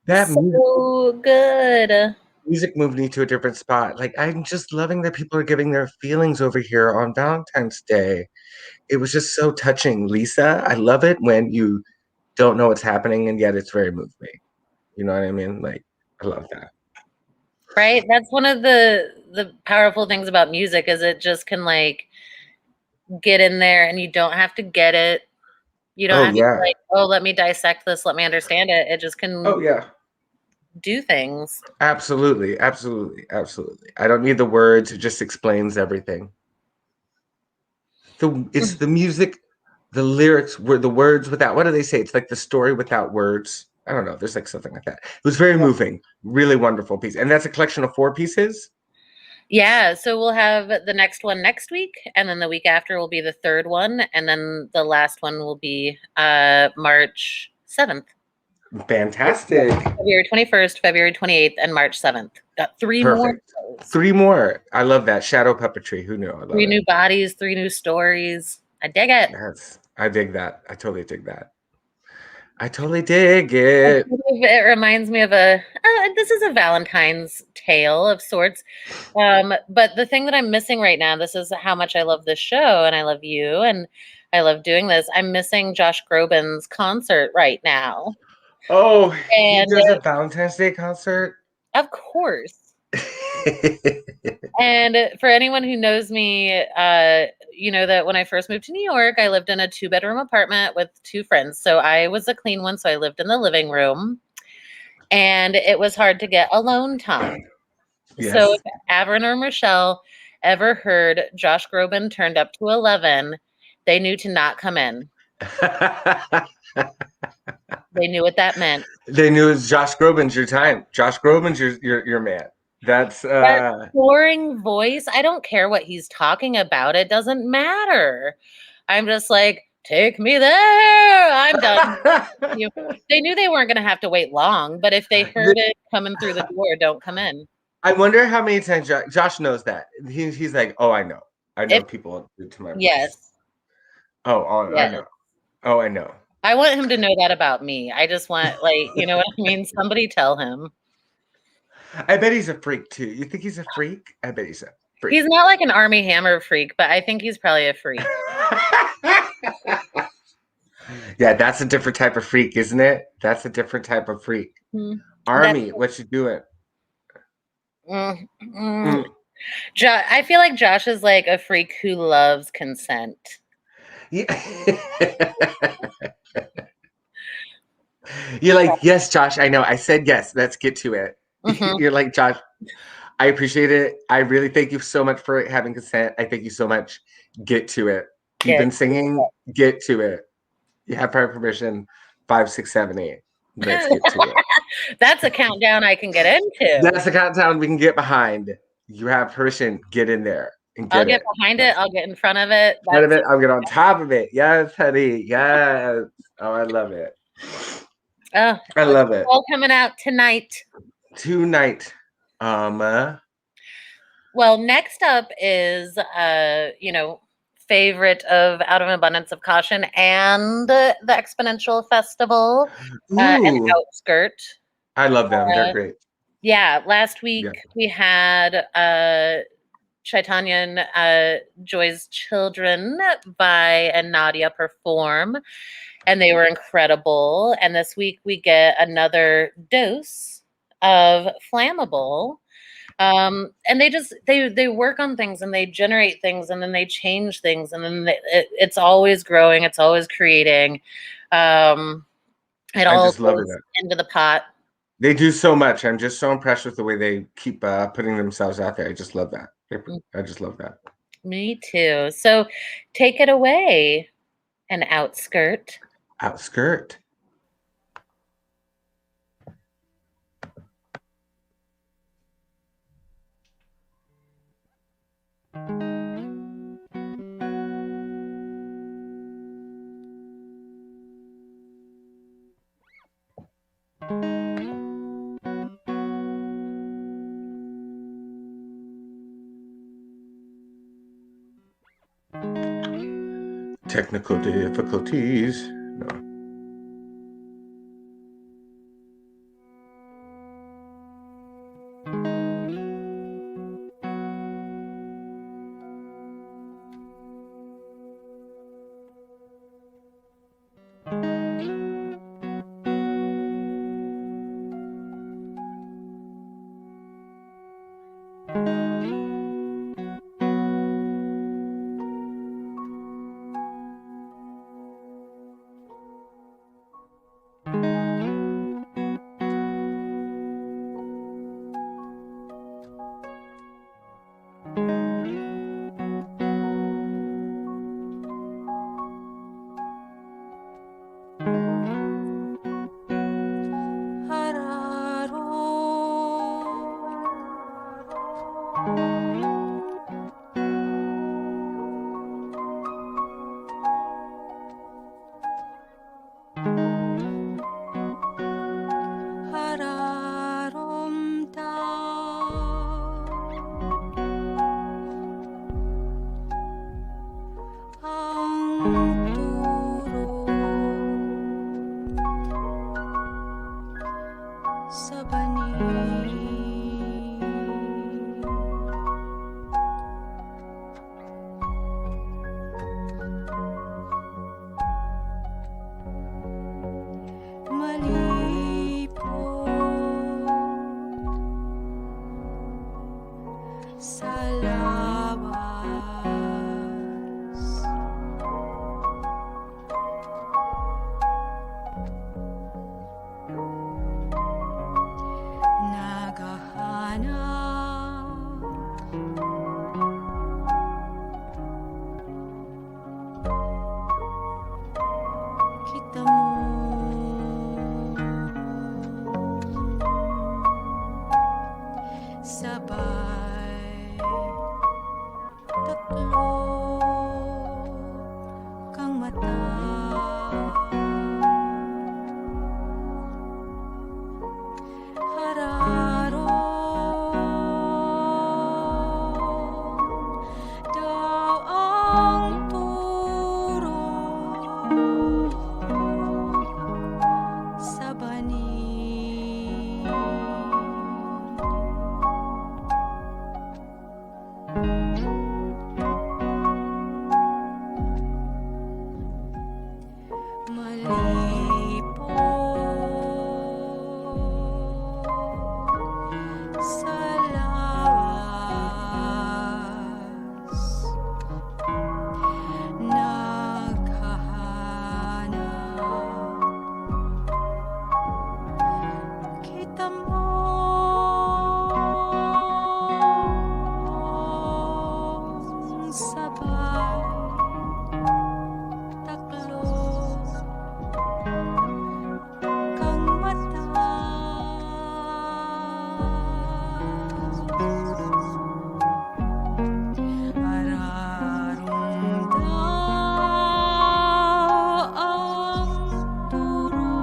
that So good. music moved me to a different spot. Like, I'm just loving that people are giving their feelings over here on Valentine's Day. It was just so touching. Lisa, I love it when you don't know what's happening and yet it's very moving. You know what I mean? Like, I love that. Right? That's one of the powerful things about music is it just can like get in there and you don't have to get it. You don't Oh, have to be yeah. like, oh, let me dissect this, let me understand it. It just Oh, can yeah. do things. Absolutely. Absolutely. Absolutely. I don't need the words. It just explains everything. It's the music, the lyrics, were the words without, what do they say? It's like the story without words. I don't know. There's like something like that. It was very moving, really wonderful piece. And that's a collection of 4 pieces. Yeah, so we'll have the next one next week, and then the week after will be the third one, and then the last one will be March 7th. Fantastic. February 21st, February 28th, and March 7th. Got 3 more. Perfect. 3 more. I love that. Shadow puppetry. Who knew? I love 3 it. new bodies, 3 new stories. I dig it. Yes. I dig that. I totally dig that. I totally dig it. It reminds me of this is a Valentine's tale of sorts. But the thing that I'm missing right now, this is how much I love this show and I love you and I love doing this. I'm missing Josh Groban's concert right now. Oh, he And does a Valentine's Day concert? of course. And for anyone who knows me, you know that when I first moved to New York, I lived in a 2-bedroom apartment with 2 friends. So I was a clean one, so I lived in the living room. And it was hard to get alone time. Yes. So if Avern or Michelle ever heard Josh Groban turned up to 11, they knew to not come in. They knew what that meant. They knew it's Josh Groban's your time. Josh Groban's your man. That's That boring voice, I don't care what he's talking about. It doesn't matter. I'm just like, take me there. I'm done. They knew they weren't going to have to wait long, but if they heard it coming through the door, don't come in. I wonder how many times Josh knows that. He's like, oh, I know. I know If, people do to my voice. yes. Oh, Yes. I know. Oh, I know. I want him to know that about me. I just want, like, you know what I mean? Somebody tell him. I bet he's a freak too. You think he's a freak? I bet he's a freak. He's not like an Army Hammer freak, but I think he's probably a freak. Yeah, that's a different type of freak, isn't it? That's a different type of freak. Army, what you doing? I feel like Josh is like a freak who loves consent. Yeah. You're like, yes, Josh, I know. I said yes. Let's get to it. You're like, Josh, I appreciate it. I really thank you so much for having consent. I thank you so much. Get to it. You've been singing. Get to it. You have prior permission. 5, 6, 7, 8. Let's get to it. That's a countdown I can get into. That's a countdown we can get behind. You have permission. Get in there and I'll get behind it. I'll get in front of it. I'll get on top of it. Yes, honey. Yes. Oh, I love it. Oh, I love it. All coming out tonight. Tonight. Well, next up is favorite of Out of Abundance of Caution and the Exponential Festival and Outskirt. I love them. They're great. Yeah, last week we had Chaitanya and Joy's Children and Nadia perform, and they were incredible. And this week we get another dose of Flammable. And they work on things and they generate things and then they change things and then it's always growing, it's always creating. It all goes into the pot. They do so much. I'm just so impressed with the way they keep putting themselves out there. I just love that. I just love that. Me too. So take it away, an Outskirt. Outskirt. Technical difficulties. No. turo sa bani. Malipo sa lawas, naghahanap kita mo. Sabay tatlo kang mata, hararo daw ang turo sa bani. Malipo sa lawas, naghahanap kita mo. Sabay taklo kang mata, ararong daw ang turo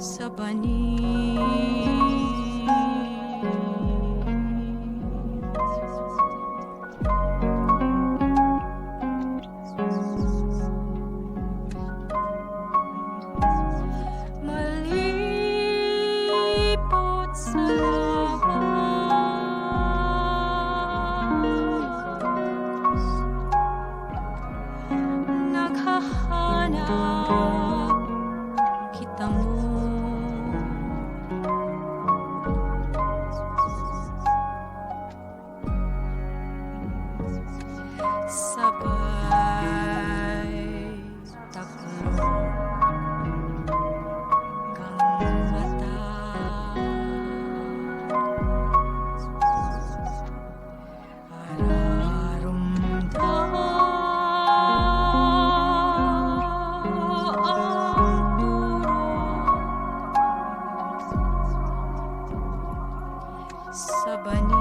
sa bani. Malipot sa lawas, naghahanap kita mo. Sabay taklo kang mata, ararong daw ang turo sa bani.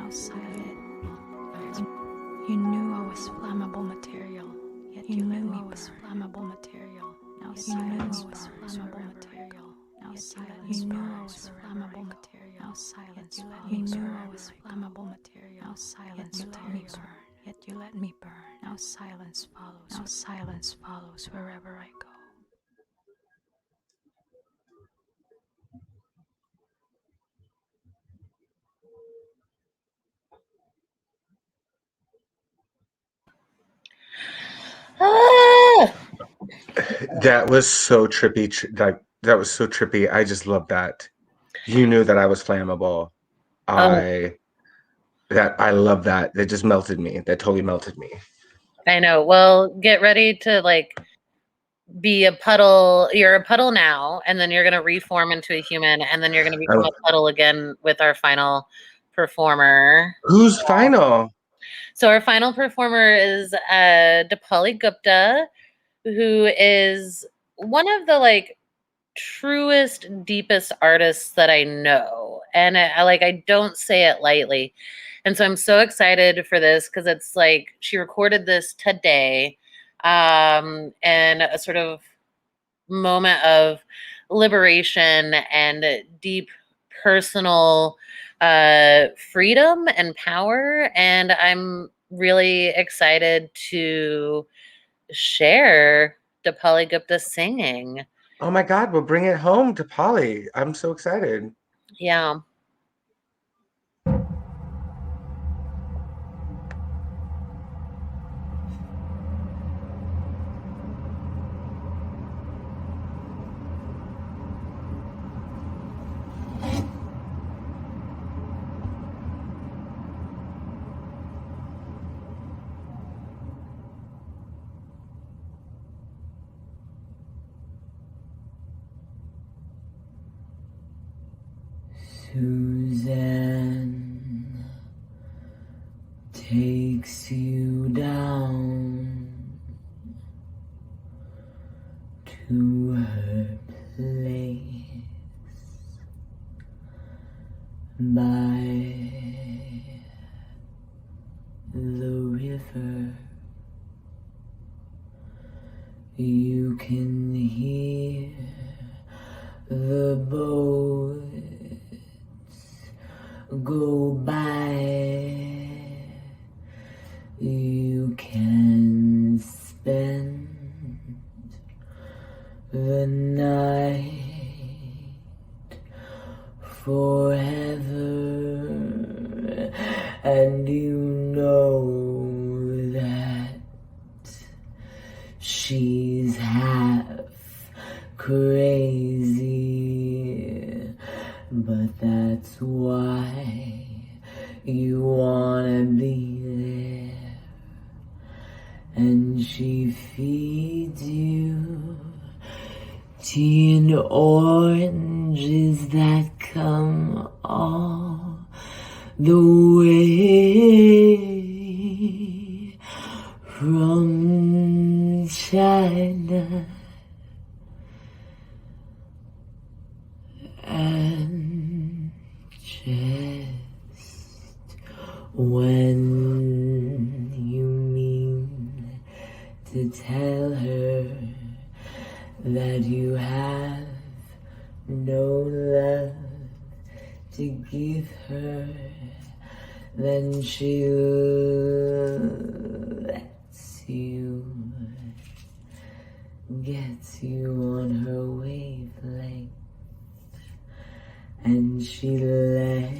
now silent. You knew I was flammable material, yet you knew I was flammable material. Now silence was flammable material. Now silence. You knew I was flammable material. Now silence. You knew I was flammable material. Now silence. Let me burn. Yet you let me burn. Now silence follows. Now silence follows wherever I go. Ah! That was so trippy. That was so trippy. I just love that. You knew that I was flammable. I love that. That just melted me. That totally melted me. I know. Well, get ready to like be a puddle. You're a puddle now, and then you're gonna reform into a human, and then you're gonna become a puddle again with our final performer. Who's final? So our final performer is Deepali Gupta, who is one of the like truest, deepest artists that I know, and I don't say it lightly. And so I'm so excited for this because it's like she recorded this today, and a sort of moment of liberation and deep personal freedom and power. And I'm really excited to share Deepali Gupta singing. Oh my God, we'll bring it home to Polly. I'm so excited. Yeah. Suzanne takes you down to her place by the river. You can hear the boats go by. You can spend the night forever, and you know that she's half crazy, but that's why you wanna be there. And she feeds you tea and oranges that come all the way from China. And just when you mean to tell her that you have no love to give her, then she lets you, gets you on her wavelength. And she lets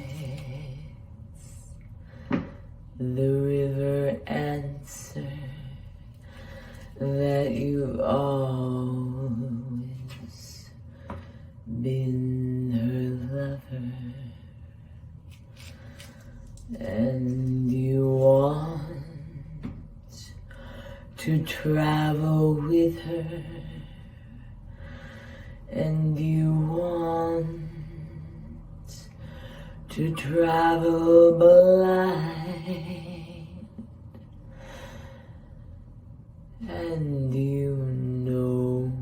the river answer that you've always been her lover. And you want to travel with her, and you want to travel blind, and you know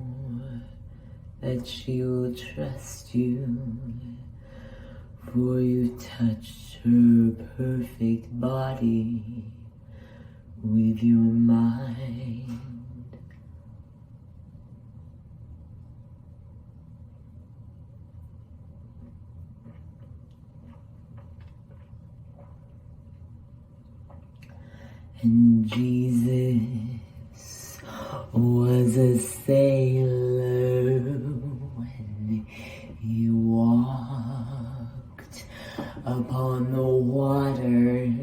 that she will trust you, for you touched her perfect body with your mind. And Jesus was a sailor when he walked upon the water,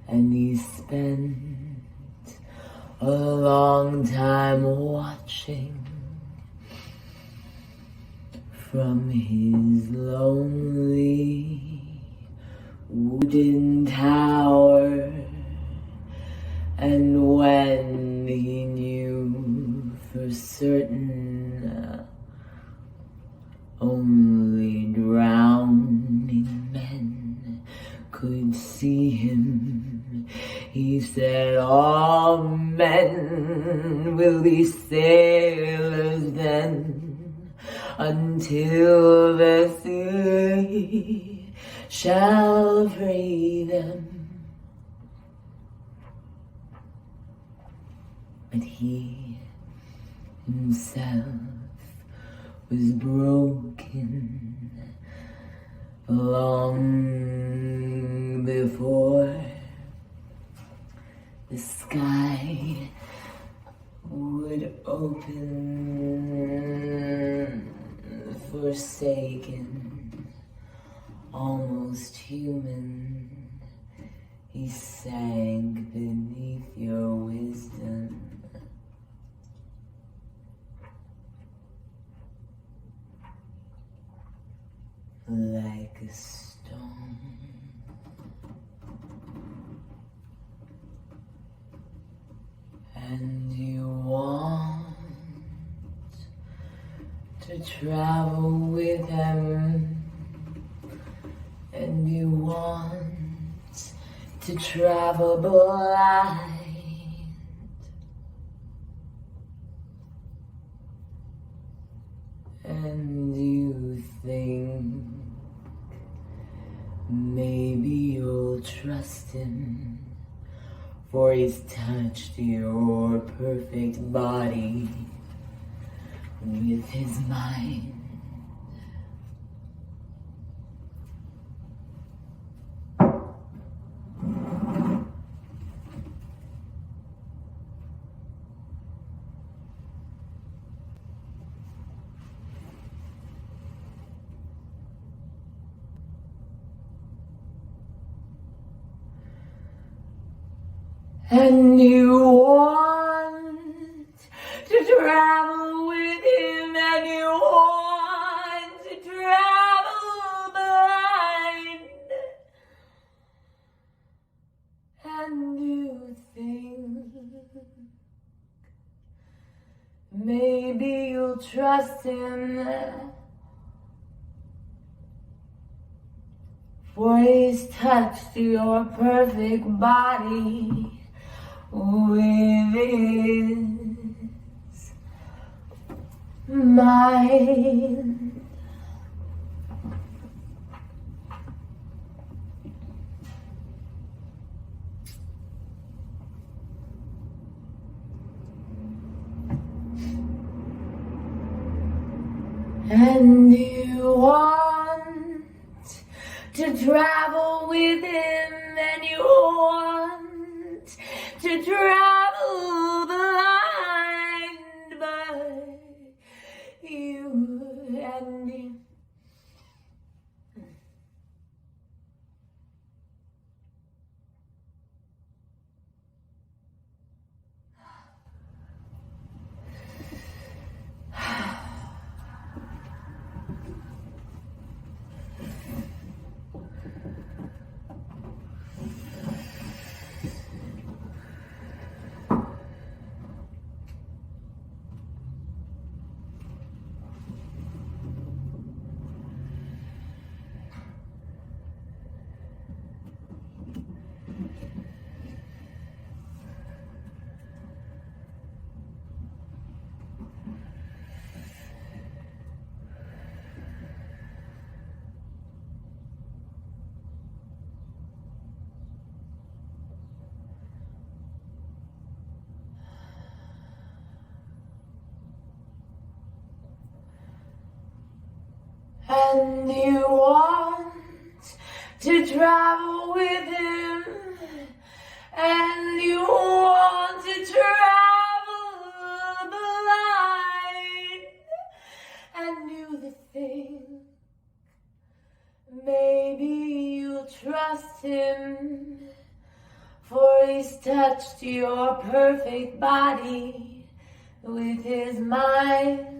and he spent a long time watching from his lonely wooden tower. And when he knew for certain only drowning men could see him, he said, all men will be sailors then, until the sea shall free them. But he himself was broken long before the sky would open, forsaken, almost human. He sank beneath your wisdom. Like a stone. And you want to travel with him, and you want to travel blind. And you think maybe you'll trust him, for he's touched your perfect body with his mind. And you want to travel with him, and you want to travel blind. And you think maybe you'll trust him, for he's touched your perfect body with his mind. And you want to travel with him, and you want to travel blind, but you and him. and you want to travel with him, and you want to travel the line, and you think maybe you'll trust him, for he's touched your perfect body with his mind.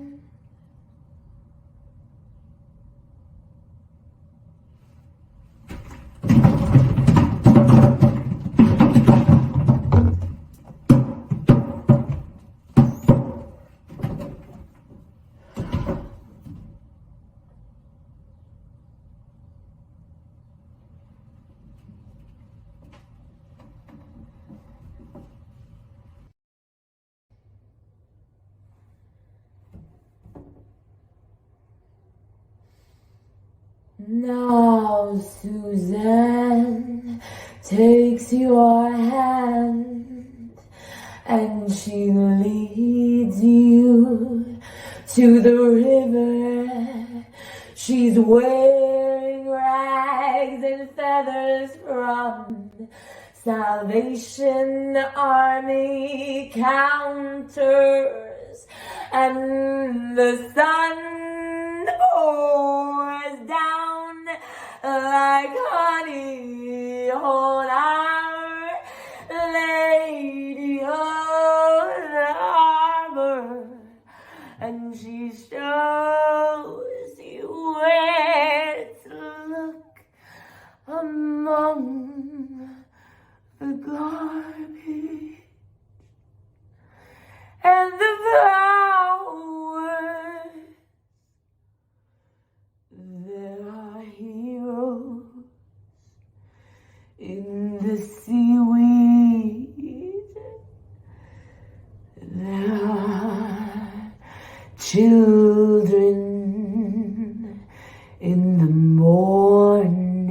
Now Suzanne takes your hand and she leads you to the river. She's wearing rags and feathers from Salvation Army counters, and the sun pours down like honey on Our Lady of the Harbor, and she shows you where to look among the garbage and the flowers. There are heroes in the seaweed. There are children in the morning.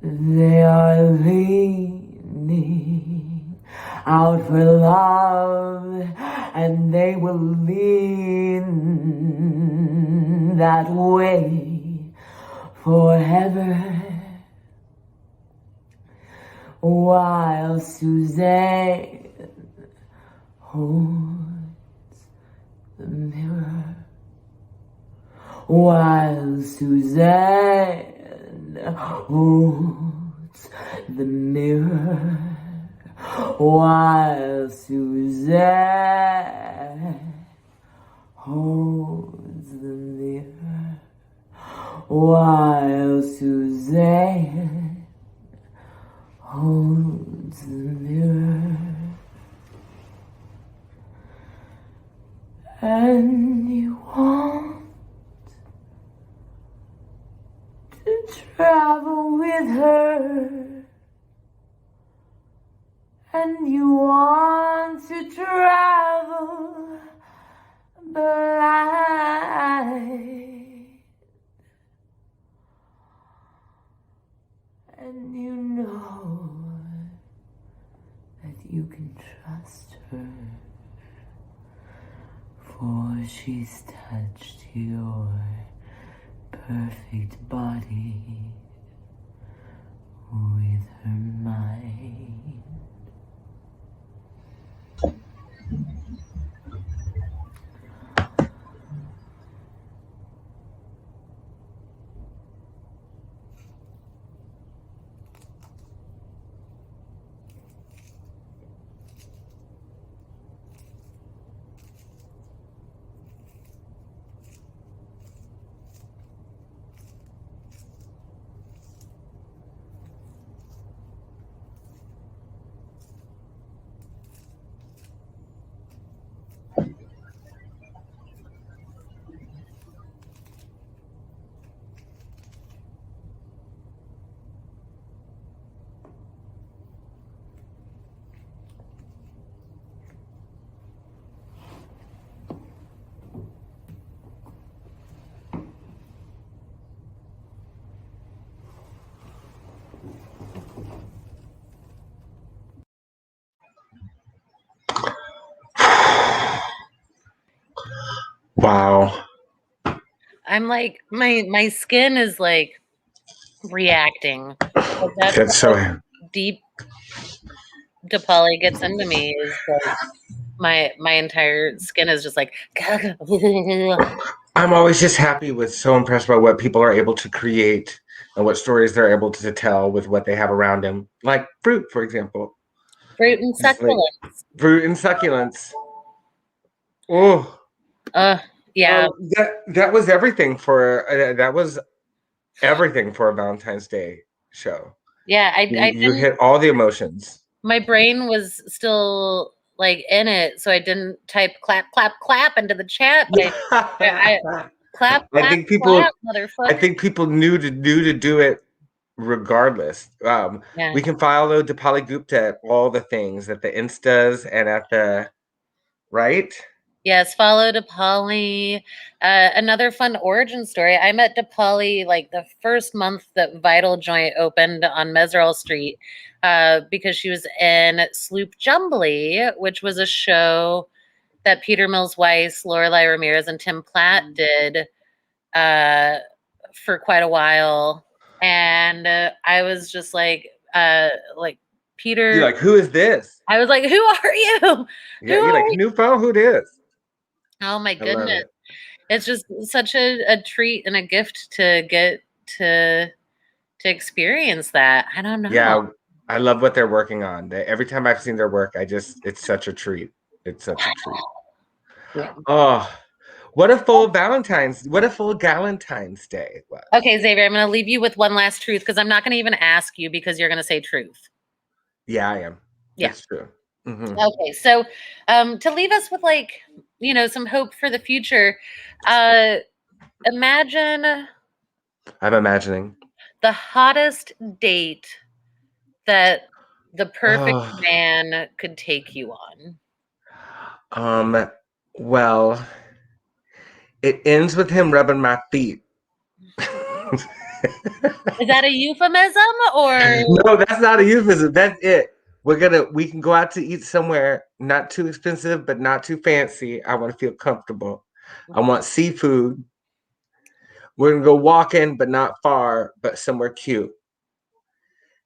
They are leaning out for love, and they will lean that way forever, while Suzanne holds the mirror, while Suzanne holds the mirror, while Suzanne holds the mirror, while Suzanne holds the mirror, and you want to travel with her, and you want to travel blind, and you know that you can trust her, for she's touched your perfect body with her mind. Wow. I'm like my skin is like reacting. Like, that's That's how so. deep Deepali gets into me. Is like my entire skin is just like. I'm always just happy with so impressed by what people are able to create and what stories they're able to tell with what they have around them. Like fruit, for example. Fruit and Just like succulents. fruit and succulents. Oh. Yeah. That was everything for that was everything for a Valentine's Day show. Yeah, I You didn't. hit all the emotions. My brain was still like in it, so I didn't type clap, clap, clap into the chat. But I clap, I clap, think people. clap, I motherfucker. think people knew to do it regardless. Yeah. We can follow Deepali Gupta at all the things at the Instas and at the right. Yes, follow Deepali. Another fun origin story. I met Deepali like the first month that Vital Joint opened on Mesrel Street because she was in Sloop Jumbly, which was a show that Peter Mills Weiss, Lorelai Ramirez, and Tim Platt did for quite a while. And I was just like Peter. You're like, who is this? I was like, who are you? Yeah, Who you're are like, you? new phone. Who this? Oh my I love goodness. it. It's just such a treat and a gift to get to experience that. I don't know. Yeah, I love what they're working on. Every time I've seen their work, it's such a treat. It's such a treat. Yeah. Oh, what a full Galentine's Day it was. Okay, Xavier, I'm going to leave you with one last truth because I'm not going to even ask you because you're going to say truth. Yeah, I am. Yeah. That's true. Mm-hmm. Okay, so to leave us with some hope for the future, imagine I'm imagining the hottest date that the perfect man could take you on. Well, it ends with him rubbing my feet. Is that a euphemism or No, that's not a euphemism. That's it. We can go out to eat somewhere not too expensive, but not too fancy. I want to feel comfortable. I want seafood. We're gonna go walking, but not far, but somewhere cute.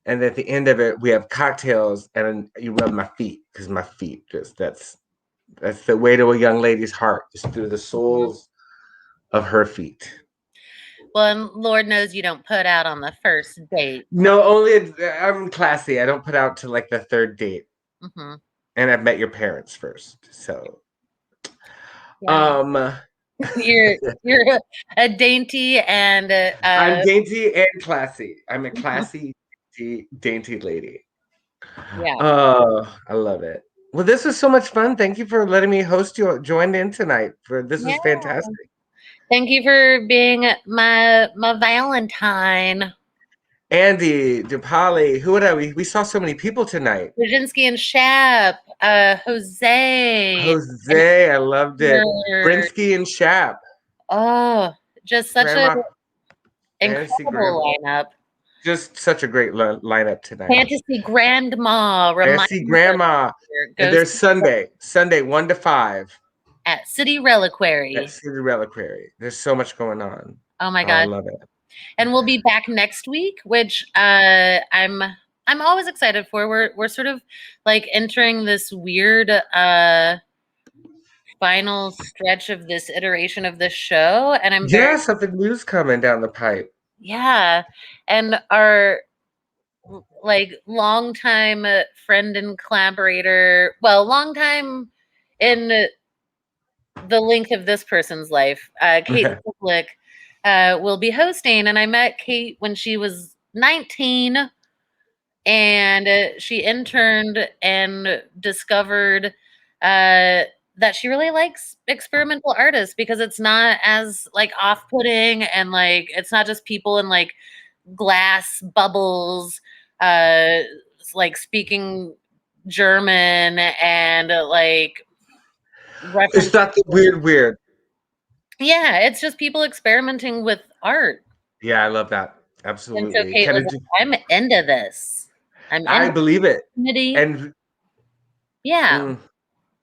And at the end of it, we have cocktails, and you rub my feet because my feet that's the way to a young lady's heart, just through the soles of her feet. Well, and Lord knows you don't put out on the first date. No, I'm classy. I don't put out to like the third date. Mm-hmm. And I've met your parents first, so. Yeah. You're a dainty and I'm dainty and classy. I'm a classy, dainty lady. Yeah. Oh, I love it. Well, this was so much fun. Thank you for letting me host you. Join in tonight. This was fantastic. Thank you for being my Valentine. Andy, Deepali, who would we saw so many people tonight. Brzezenski and Schap, José. José, I loved it. Brzezenski and Schap. Oh, just such an incredible lineup. Just such a great lineup tonight. Fantasy Grandma. Fantasy Grandma. And there's Sunday 1 to 5. At City Reliquary. At City Reliquary. There's so much going on. Oh my God. I love it. And we'll be back next week, which I'm always excited for. We're sort of like entering this weird final stretch of this iteration of this show, and I'm something new's coming down the pipe. Yeah, and our longtime friend and collaborator, longtime in the length of this person's life, Kate Zibluk, will be hosting. And I met Kate when she was 19, and she interned and discovered that she really likes experimental artists because it's not as off-putting, and it's not just people in glass bubbles speaking German and it's not the weird. Yeah, it's just people experimenting with art. Yeah, I love that. Absolutely. And so Kate was like, I'm into this. I believe it. And yeah.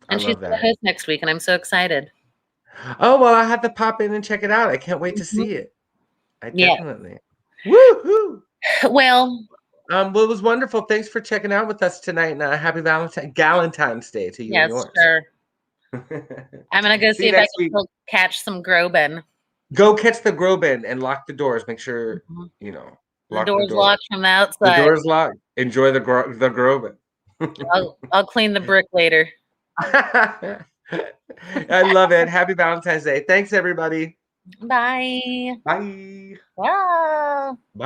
I and she's going to host next week, and I'm so excited. Oh, well, I have to pop in and check it out. I can't wait to see it. I Yeah. definitely. Woohoo! Well, Well, it was wonderful. Thanks for checking out with us tonight, and happy Galentine's Day to you and yes, yours. sure. I'm gonna go see if I next can week. still catch some Groban. Go catch the Groban and lock the doors. Make sure Mhm. lock The door's locked from the The outside. door's locked. Enjoy the Groban. I'll clean the brick later. I love it. Happy Valentine's Day. Thanks, everybody. Bye. Bye. Wow. Bye.